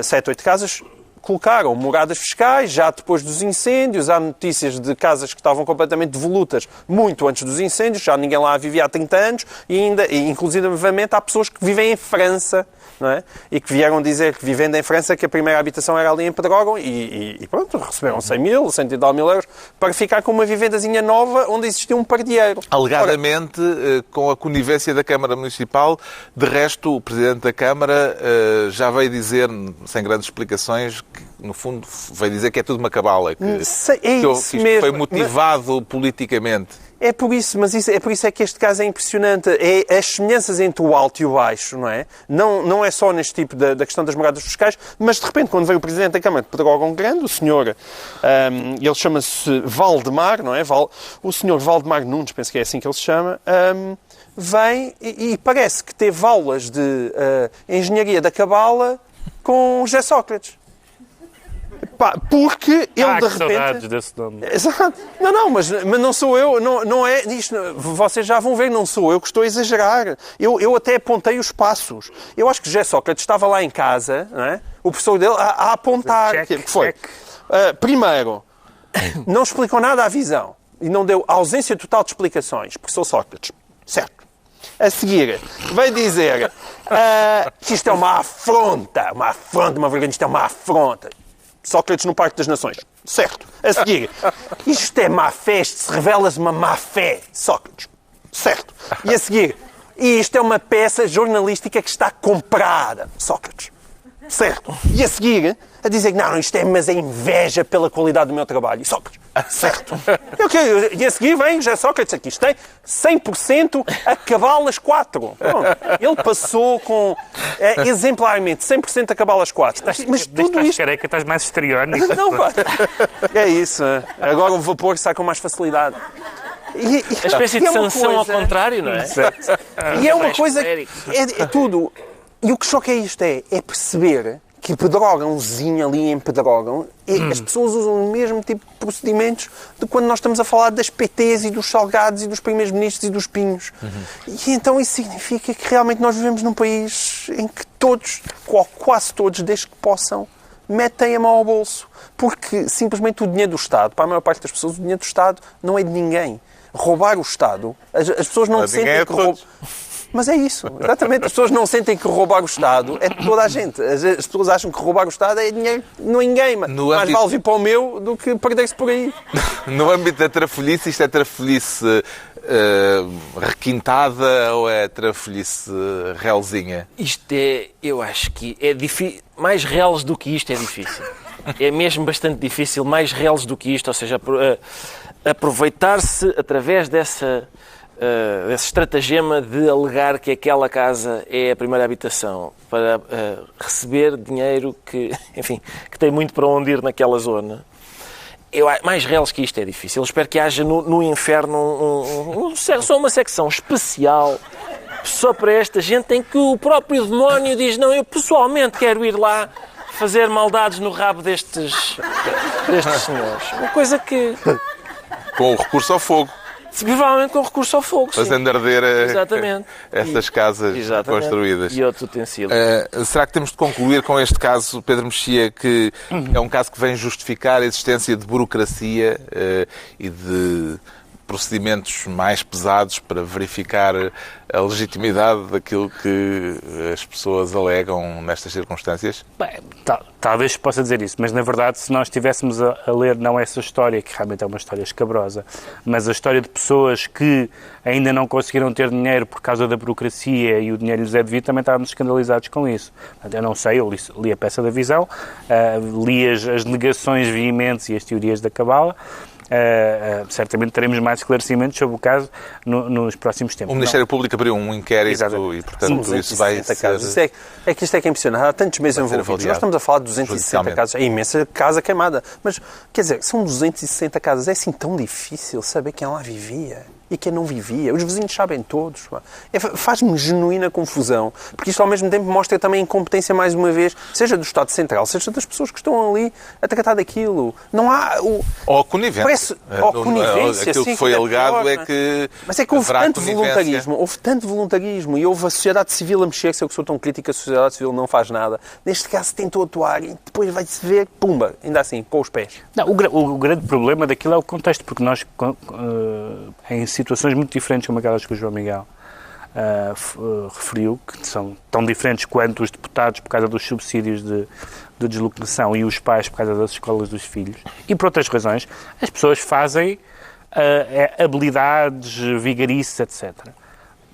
7, 8 casas, colocaram moradas fiscais, já depois dos incêndios. Há notícias de casas que estavam completamente devolutas muito antes dos incêndios, já ninguém lá vivia há 30 anos, e inclusivamente há pessoas que vivem em França, não é? E que vieram dizer que, vivendo em França, que a primeira habitação era ali em Pedrógão e pronto, receberam 100 mil, 100 e tal mil euros para ficar com uma vivendazinha nova onde existia um pardieiro. Alegadamente, com a conivência da Câmara Municipal. De resto, o Presidente da Câmara já veio dizer, sem grandes explicações, que, no fundo, veio dizer que é tudo uma cabala, que isto foi motivado politicamente. É por isso, é por isso que este caso é impressionante. É as semelhanças entre o alto e o baixo, não é? Não é só neste tipo da questão das moradas fiscais, mas de repente, quando veio o Presidente da Câmara de Pedrógão Grande, o senhor, ele chama-se Valdemar, não é? O senhor Valdemar Nunes, penso que é assim que ele se chama, vem e parece que teve aulas de engenharia da cabala com José Sócrates. Porque ele de repente... saudades desse nome. Exato. Não, mas não sou eu, não é isto. Vocês já vão ver, não sou eu que estou a exagerar. Eu até apontei os passos. Eu acho que José Sócrates estava lá em casa, não é? O professor dele a apontar. Que foi? Primeiro, não explicou nada à visão e não deu ausência total de explicações. Professor Sócrates. Certo. A seguir, veio dizer que isto é uma afronta, uma vergonha, isto é uma afronta. Sócrates no Parque das Nações. Certo. A seguir, isto é má fé, isto se revela-se uma má fé. Sócrates. Certo. E a seguir, isto é uma peça jornalística que está comprada. Sócrates. Certo. E a seguir, a dizer que não, isto é, mas é inveja pela qualidade do meu trabalho. E Sócrates, certo. E a seguir vem já Sócrates aqui, isto tem 100% a cabalas 4. Pronto. Ele passou com, exemplarmente, 100% a cabalas 4. Mas tudo isto... Careca, estás mais histriónico. Não, pá. É isso. Agora o vapor sai com mais facilidade. A espécie de sanção ao contrário, não é? E é uma coisa... É tudo... E o que choca é isto, é perceber que pedrógãozinho ali em Pedrógão, as pessoas usam o mesmo tipo de procedimentos de quando nós estamos a falar das PTs e dos salgados e dos primeiros ministros e dos pinhos. E então isso significa que realmente nós vivemos num país em que todos, ou quase todos, desde que possam, metem a mão ao bolso. Porque simplesmente o dinheiro do Estado, para a maior parte das pessoas, o dinheiro do Estado não é de ninguém. Roubar o Estado, as pessoas não sentem que roubam. Mas é isso, exatamente. As pessoas não sentem que roubar o Estado é de toda a gente. As pessoas acham que roubar o Estado é dinheiro, não é ninguém. Mas mais vale vir para o meu do que perder-se por aí. No âmbito da trafolhice, isto é trafolhice requintada ou é trafolhice relzinha? Isto é, eu acho que é difícil. Mais reles do que isto é difícil. É mesmo bastante difícil, mais reles do que isto. Ou seja, aproveitar-se através desse estratagema de alegar que aquela casa é a primeira habitação para receber dinheiro que, enfim, que tem muito para onde ir naquela zona. Mais reles que isto é difícil. Eu espero que haja no inferno só uma secção especial só para esta gente em que o próprio demónio diz: não, eu pessoalmente quero ir lá fazer maldades no rabo destes senhores. Uma coisa que... Com o recurso ao fogo. Provavelmente com recurso ao fogo, sim. Fazendo arder estas casas construídas. E outros utensílios. Será que temos de concluir com este caso, Pedro Mexia, que é um caso que vem justificar a existência de burocracia e de procedimentos mais pesados para verificar a legitimidade daquilo que as pessoas alegam nestas circunstâncias? Bem, talvez possa dizer isso, mas na verdade, se nós estivéssemos a ler não essa história, que realmente é uma história escabrosa, mas a história de pessoas que ainda não conseguiram ter dinheiro por causa da burocracia e o dinheiro lhes é devido, também estávamos escandalizados com isso. Eu não sei, eu li a peça da Visão, li as negações veementes e as teorias da cabala. Certamente teremos mais esclarecimentos sobre o caso nos próximos tempos. O Ministério Público abriu um inquérito. Exatamente. E, portanto, isso vai ser... casos. Isto é que é impressionante. Há tantos meses envolvidos. Nós estamos a falar de 260 casos. É imensa casa queimada. Mas, quer dizer, são 260 casas. É assim tão difícil saber quem lá vivia e quem não vivia. Os vizinhos sabem todos. Faz-me genuína confusão. Porque isto, ao mesmo tempo, mostra também a incompetência, mais uma vez, seja do Estado Central, seja das pessoas que estão ali a tratar daquilo. Não há... Ou conivência. Aquilo que foi alegado é que... Mas é que houve tanto voluntarismo e houve a sociedade civil a mexer-se. Eu que sou tão crítico, a sociedade civil não faz nada. Neste caso tentou atuar e depois vai-se ver, pumba, ainda assim, com os pés. Não, o grande problema daquilo é o contexto, porque nós, em situações muito diferentes como aquelas que o João Miguel referiu, que são tão diferentes quanto os deputados por causa dos subsídios de deslocação e os pais por causa das escolas dos filhos, e por outras razões, as pessoas fazem habilidades, vigarices, etc.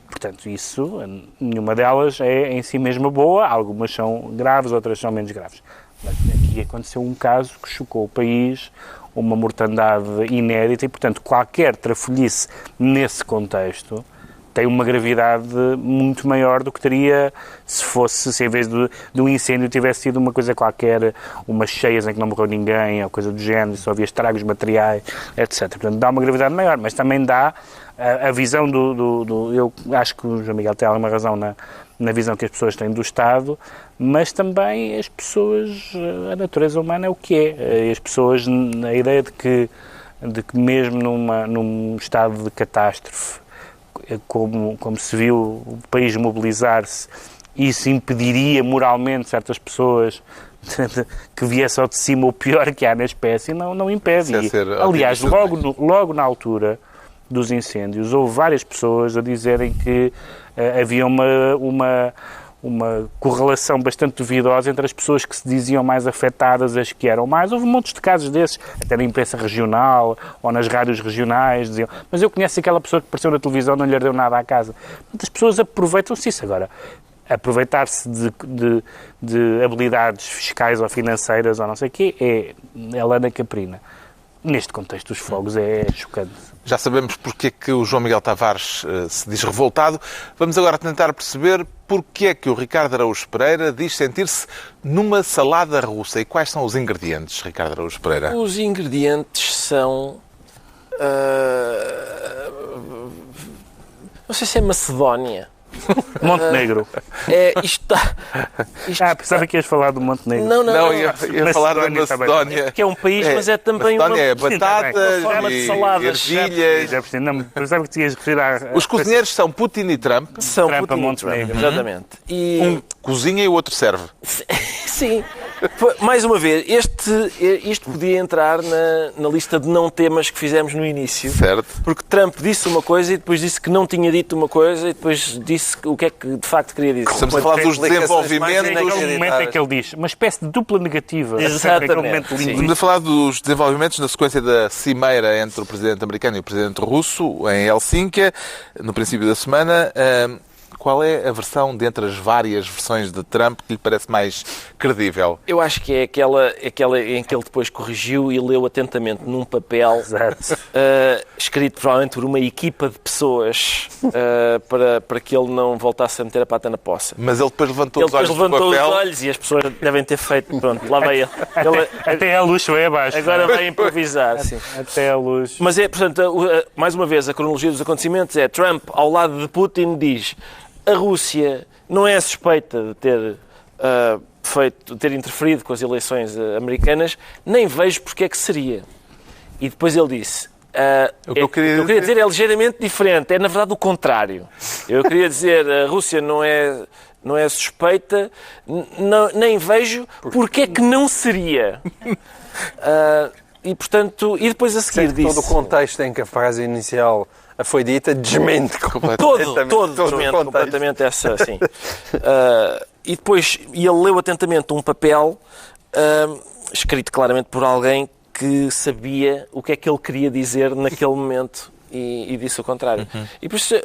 Portanto, isso, nenhuma delas é em si mesma boa, algumas são graves, outras são menos graves. Mas aqui aconteceu um caso que chocou o país, uma mortandade inédita e, portanto, qualquer trafolhice nesse contexto tem uma gravidade muito maior do que teria se em vez de um incêndio tivesse sido uma coisa qualquer, umas cheias em que não morreu ninguém, ou coisa do género, só havia estragos materiais, etc. Portanto, dá uma gravidade maior, mas também dá a visão eu acho que o João Miguel tem alguma razão na visão que as pessoas têm do Estado, mas também as pessoas, a natureza humana é o que é. As pessoas, a ideia de que mesmo num estado de catástrofe, como se viu o país mobilizar-se, isso impediria moralmente certas pessoas que viesse ao de cima o pior que há na espécie, não impede. Aliás, logo na altura dos incêndios, houve várias pessoas a dizerem que havia uma correlação bastante duvidosa entre as pessoas que se diziam mais afetadas e as que eram mais. Houve montes de casos desses, até na imprensa regional ou nas rádios regionais, diziam, mas eu conheço aquela pessoa que apareceu na televisão, não lhe ardeu nada à casa. As pessoas aproveitam-se isso. Agora, aproveitar-se de habilidades fiscais ou financeiras ou não sei o quê é lana caprina. Neste contexto dos fogos é chocante. Já sabemos porque é que o João Miguel Tavares se diz revoltado. Vamos agora tentar perceber porque é que o Ricardo Araújo Pereira diz sentir-se numa salada russa. E quais são os ingredientes, Ricardo Araújo Pereira? Os ingredientes são... não sei se é Macedónia. Montenegro. Pensava que ias falar do Montenegro. Não, ia falar da Macedónia. Que é um país, mas é também uma batatas forma de saladas. ervilhas. Pensava que te ias referir Os cozinheiros são Putin e Trump. São Trump Putin a e Montenegro. Trump, exatamente. E... Um cozinha e o outro serve. Sim. Mais uma vez, isto podia entrar na lista de não temas que fizemos no início. Certo. Porque Trump disse uma coisa e depois disse que não tinha dito uma coisa e depois disse o que é que de facto queria dizer. Estamos a falar dos desenvolvimentos. Naquele momento em que ele diz, uma espécie de dupla negativa. Exatamente. Estamos a falar dos desenvolvimentos na sequência da cimeira entre o presidente americano e o presidente russo em Helsínquia, no princípio da semana. Qual é a versão, dentre as várias versões de Trump, que lhe parece mais credível? Eu acho que é aquela em que ele depois corrigiu e leu atentamente num papel, escrito provavelmente por uma equipa de pessoas, para que ele não voltasse a meter a pata na poça. Mas ele depois levantou os olhos do levantou papel. os olhos e as pessoas devem ter feito, pronto, lá vai ele. Até a luz foi abaixo. Agora vai improvisar, sim. Até a luz. Mas portanto, mais uma vez, a cronologia dos acontecimentos é Trump, ao lado de Putin, diz: a Rússia não é suspeita de ter interferido com as eleições americanas, nem vejo porque é que seria. E depois ele disse: o que eu queria dizer é ligeiramente diferente, é na verdade o contrário. Eu queria dizer, a Rússia não é suspeita, nem vejo porque é que não seria. E portanto, e depois a seguir disse... Todo o contexto em que a frase inicial foi dita desmente completamente essa, sim. E depois ele leu atentamente um papel escrito claramente por alguém que sabia o que é que ele queria dizer naquele momento e disse o contrário. E por isso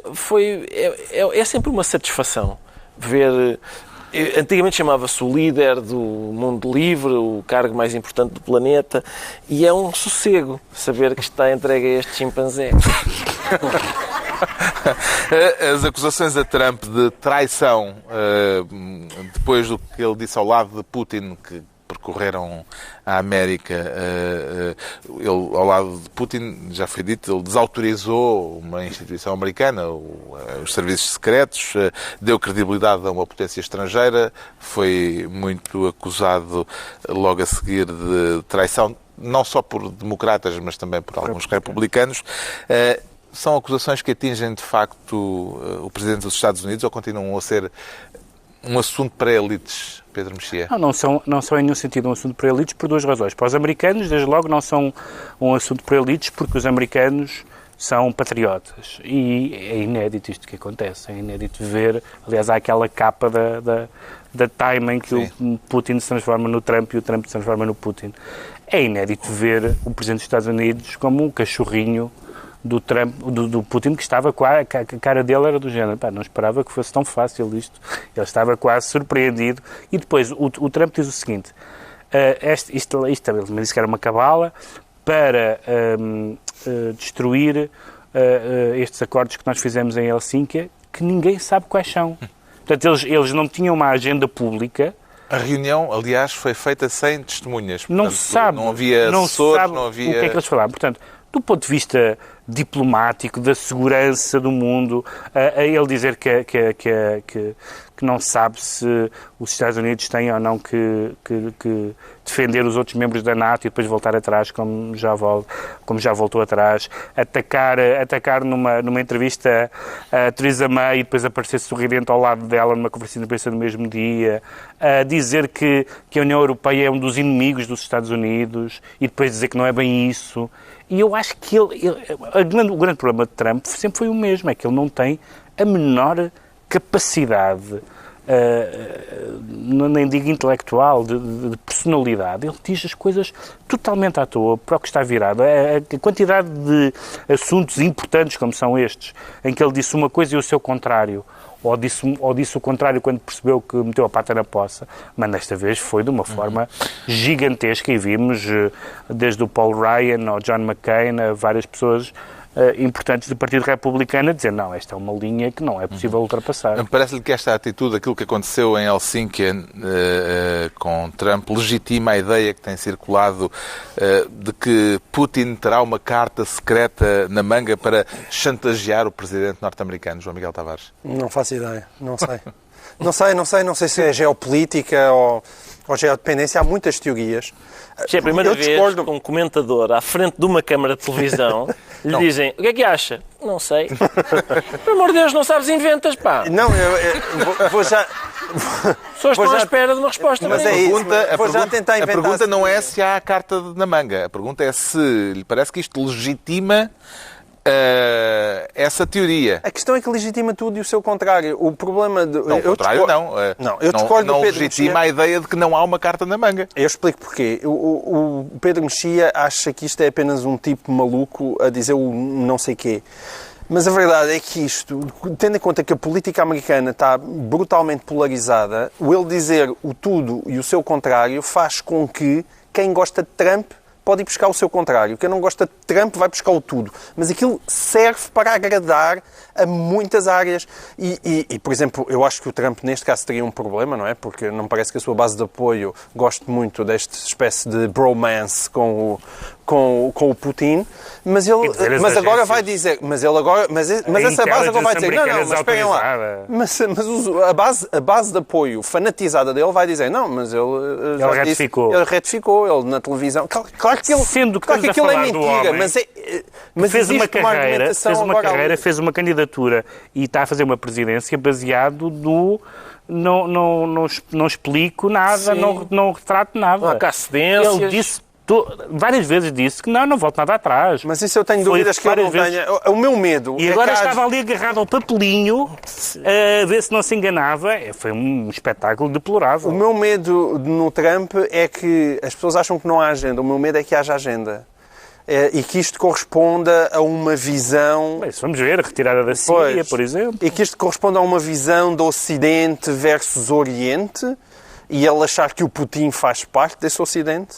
é sempre uma satisfação ver... Antigamente chamava-se o líder do mundo livre, o cargo mais importante do planeta, e é um sossego saber que está entregue a este chimpanzé. As acusações a Trump de traição, depois do que ele disse ao lado de Putin, que percorreram a América, ele, ao lado de Putin, já foi dito, ele desautorizou uma instituição americana, os serviços secretos, deu credibilidade a uma potência estrangeira, foi muito acusado logo a seguir de traição, não só por democratas, mas também por alguns republicanos. São acusações que atingem, de facto, o Presidente dos Estados Unidos ou continuam a ser um assunto para elites, Pedro Mexia? Não são em nenhum sentido um assunto para elites por duas razões. Para os americanos, desde logo, não são um assunto para elites porque os americanos são patriotas. E é inédito isto que acontece. É inédito ver, aliás, há aquela capa da Time em que o Putin se transforma no Trump e o Trump se transforma no Putin. É inédito ver o Presidente dos Estados Unidos como um cachorrinho do Trump, do Putin, que estava quase, a cara dele era do género, não esperava que fosse tão fácil isto, ele estava quase surpreendido. E depois o Trump diz o seguinte, isto ele disse que era uma cabala para destruir estes acordos que nós fizemos em Helsínquia, que ninguém sabe quais são. Portanto, eles não tinham uma agenda pública. A reunião, aliás, foi feita sem testemunhas. Portanto, não sabe, não havia assessores, não havia... o que é que eles falaram. Portanto, do ponto de vista diplomático, da segurança do mundo, a ele dizer que não sabe se os Estados Unidos têm ou não que defender os outros membros da NATO e depois voltar atrás, como já voltou atrás, atacar numa entrevista a Theresa May e depois aparecer sorridente ao lado dela numa conferência de imprensa no mesmo dia, a dizer que a União Europeia é um dos inimigos dos Estados Unidos e depois dizer que não é bem isso. E eu acho que o grande problema de Trump sempre foi o mesmo, é que ele não tem a menor capacidade, nem digo intelectual, de personalidade. Ele diz as coisas totalmente à toa, para o que está virado. A quantidade de assuntos importantes como são estes, em que ele disse uma coisa e o seu contrário, ou disse o contrário quando percebeu que meteu a pata na poça, mas desta vez foi de uma forma gigantesca e vimos desde o Paul Ryan ao John McCain, a várias pessoas importantes do Partido Republicano a dizer não, esta é uma linha que não é possível ultrapassar. Parece-lhe que esta atitude, aquilo que aconteceu em Helsínquia com Trump, legitima a ideia que tem circulado de que Putin terá uma carta secreta na manga para chantagear o presidente norte-americano, João Miguel Tavares? Não faço ideia, não sei. Não sei se é geopolítica ou geodependência, há muitas teorias. Isto é a primeira vez que um comentador à frente de uma câmara de televisão lhe dizem, o que é que acha? Não sei. Pelo amor de Deus, não sabes, inventas, pá. Não, eu vou já... Só estou à espera de uma resposta. Mas é isso, vou já tentar inventar. A pergunta não é se há a carta na manga. A pergunta é se lhe parece que isto legitima essa teoria. A questão é que legitima tudo e o seu contrário. O problema... O contrário não. Não legitima a ideia de que não há uma carta na manga. Eu explico porquê. O Pedro Mexia acha que isto é apenas um tipo maluco a dizer o não sei quê. Mas a verdade é que isto, tendo em conta que a política americana está brutalmente polarizada, o ele dizer o tudo e o seu contrário faz com que quem gosta de Trump pode ir buscar o seu contrário. Quem não gosta de Trump vai buscar o tudo. Mas aquilo serve para agradar a muitas áreas. E, por exemplo, eu acho que o Trump neste caso teria um problema, não é? Porque não parece que a sua base de apoio goste muito desta espécie de bromance com o Putin, mas agora vai dizer, mas essa base agora vai dizer, não, mas esperem lá, mas a base de apoio fanatizada dele vai dizer, não, mas ele já retificou, ele na televisão, claro que aquilo é mentira, mas fez uma carreira, fez uma candidatura e está a fazer uma presidência baseado no não explico nada, não retrato nada. Não há cá cedências. Ele disse várias vezes disse que não volto nada atrás. Mas isso eu tenho dúvidas que ele não tenha. O meu medo... E agora estava ali agarrado ao papelinho a ver se não se enganava. Foi um espetáculo deplorável. O meu medo no Trump é que as pessoas acham que não há agenda. O meu medo é que haja agenda. E que isto corresponda a uma visão... Bem, vamos ver, a retirada da Síria, por exemplo. E que isto corresponda a uma visão do Ocidente versus Oriente e ele achar que o Putin faz parte desse Ocidente.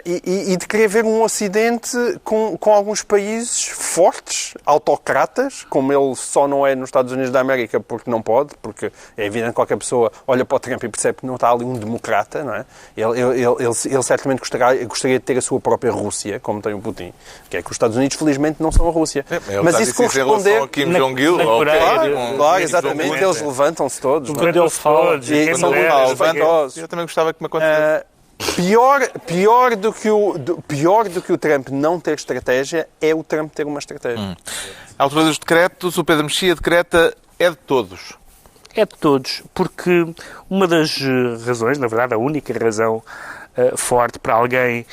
E de querer ver um Ocidente com alguns países fortes, autocratas, como ele só não é nos Estados Unidos da América porque não pode, porque é evidente que qualquer pessoa olha para o Trump e percebe que não está ali um democrata, não é? Ele certamente gostaria de ter a sua própria Rússia, como tem o Putin, que é que os Estados Unidos felizmente não são a Rússia. Mas isso corresponder... Kim Jong-il, claro, exatamente, eles levantam-se todos. Eu também gostava que me acontecesse. Pior do que o Trump não ter estratégia é o Trump ter uma estratégia. À altura dos decretos, o Pedro Mexia decreta é de todos. É de todos, porque uma das razões, na verdade a única razão forte para alguém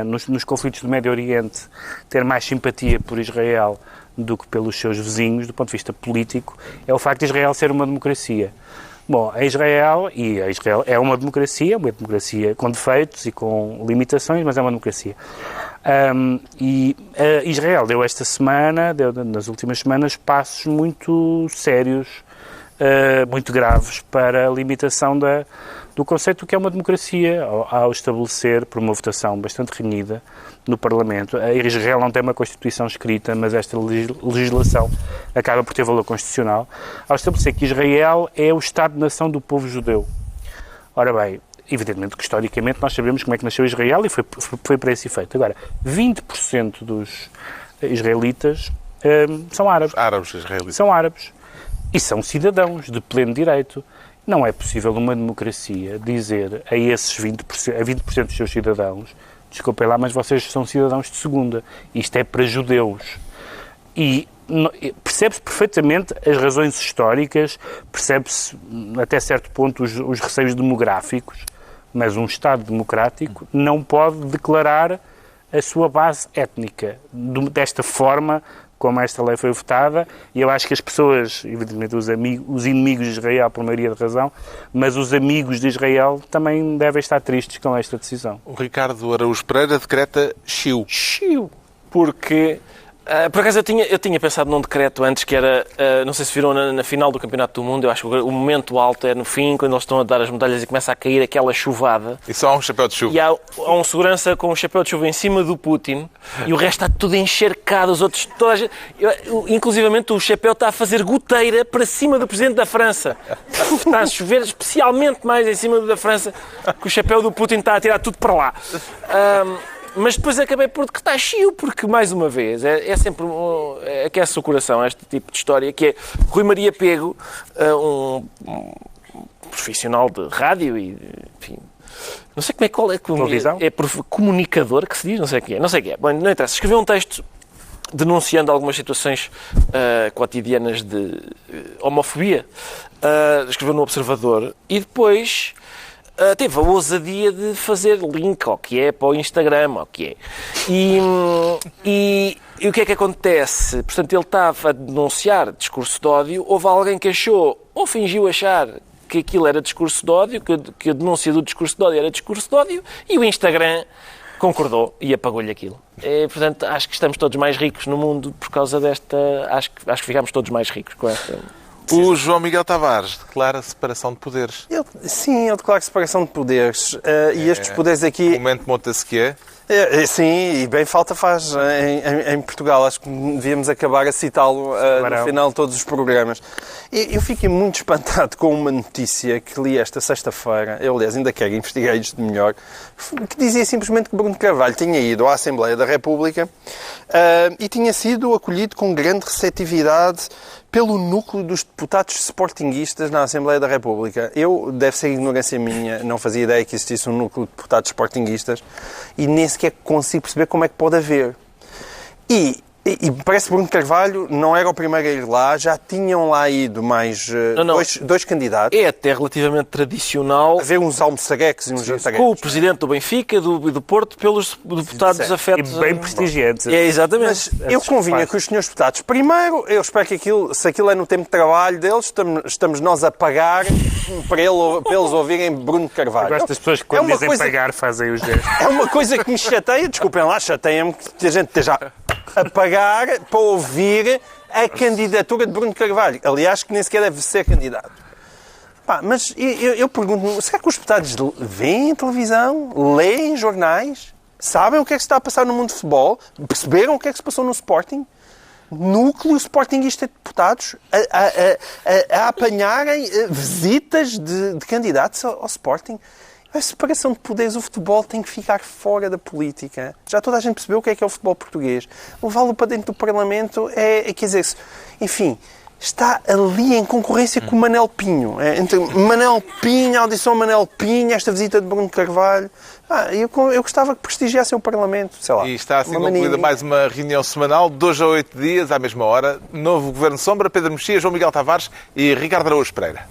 nos conflitos do Médio Oriente ter mais simpatia por Israel do que pelos seus vizinhos, do ponto de vista político, é o facto de Israel ser uma democracia. Bom, Israel é uma democracia com defeitos e com limitações, mas é uma democracia. Israel deu nas últimas semanas, passos muito sérios, muito graves para a limitação do conceito do que é uma democracia, ao estabelecer, por uma votação bastante renhida no Parlamento. Israel não tem uma Constituição escrita, mas esta legislação acaba por ter valor constitucional, ao estabelecer que Israel é o Estado-nação do povo judeu. Ora bem, evidentemente que historicamente nós sabemos como é que nasceu Israel e foi para esse efeito. Agora, 20% dos israelitas são árabes. Israelitas. São árabes. E são cidadãos de pleno direito. Não é possível numa democracia dizer a esses 20% dos seus cidadãos, desculpem lá, mas vocês são cidadãos de segunda. Isto é para judeus. E percebe-se perfeitamente as razões históricas, percebe-se até certo ponto os receios demográficos, mas um Estado democrático não pode declarar a sua base étnica desta forma como esta lei foi votada, e eu acho que as pessoas, evidentemente os inimigos de Israel por maioria de razão, mas os amigos de Israel também devem estar tristes com esta decisão. O Ricardo Araújo Pereira decreta chiu. Chiu, porque Por acaso eu tinha pensado num decreto antes que era, não sei se viram na final do Campeonato do Mundo, eu acho que o momento alto é no fim, quando eles estão a dar as medalhas e começa a cair aquela chuvada. E só há um chapéu de chuva. E há um segurança com um chapéu de chuva em cima do Putin e o resto está tudo encharcado, os outros, toda a gente, inclusivamente o chapéu está a fazer goteira para cima do Presidente da França. Está a chover especialmente mais em cima do da França, que o chapéu do Putin está a tirar tudo para lá. Mas depois acabei por que está chiu, porque, mais uma vez, é sempre aquece o coração este tipo de história, que é Rui Maria Pego, um profissional de rádio e, enfim, não sei qual é comunicador que se diz, não sei o que é. Bom, não interessa. Escreveu um texto denunciando algumas situações cotidianas de homofobia. Escreveu no Observador e depois teve a ousadia de fazer link ao que é para o Instagram, ao que é. E o que é que acontece? Portanto, ele estava a denunciar discurso de ódio, houve alguém que achou, ou fingiu achar, que aquilo era discurso de ódio, que a denúncia do discurso de ódio era discurso de ódio, e o Instagram concordou e apagou-lhe aquilo. Portanto, acho que estamos todos mais ricos no mundo por causa desta... Acho que ficámos todos mais ricos com esta... O João Miguel Tavares declara separação de poderes. Sim, eu declaro separação de poderes. E estes poderes aqui... Momento Montesquieu. Sim, e bem falta faz em Portugal. Acho que devíamos acabar a citá-lo no final de todos os programas. Eu fiquei muito espantado com uma notícia que li esta sexta-feira. Eu, aliás, ainda quero investigar isto melhor. Que dizia simplesmente que Bruno Carvalho tinha ido à Assembleia da República e tinha sido acolhido com grande receptividade pelo núcleo dos deputados sportinguistas na Assembleia da República. Deve ser ignorância minha, não fazia ideia que existisse um núcleo de deputados sportinguistas e nem sequer consigo perceber como é que pode haver. E parece que Bruno Carvalho não era o primeiro a ir lá, já tinham lá ido mais dois candidatos. É até relativamente tradicional. Haver uns almoçareques e uns jantareques. Com o presidente do Benfica e do Porto pelos deputados afetos. E bem prestigiantes. Exatamente. Mas eu convinha que os senhores deputados, primeiro, eu espero que se aquilo é no tempo de trabalho deles, estamos nós a pagar para eles ouvirem Bruno Carvalho. Eu gosto das pessoas que quando dizem pagar fazem os gestos. É uma coisa que me chateia, desculpem lá, chateia-me que a gente esteja a pagar para ouvir a candidatura de Bruno Carvalho. Aliás, que nem sequer deve ser candidato. Mas eu pergunto-me, será que os deputados veem televisão, leem jornais, sabem o que é que se está a passar no mundo de futebol, perceberam o que é que se passou no Sporting? Núcleo sportinguista de deputados a apanharem visitas de candidatos ao Sporting? A separação de poderes, o futebol tem que ficar fora da política. Já toda a gente percebeu o que é o futebol português. Levá-lo para dentro do Parlamento quer dizer, enfim, está ali em concorrência com o Manel Pinho. Entre Manel Pinho, a audição Manel Pinho, esta visita de Bruno Carvalho. Eu gostava que prestigiassem o Parlamento, sei lá. E está assim concluída mais uma reunião semanal, de 2 a 8 dias, à mesma hora. Novo Governo Sombra, Pedro Mexia, João Miguel Tavares e Ricardo Araújo Pereira.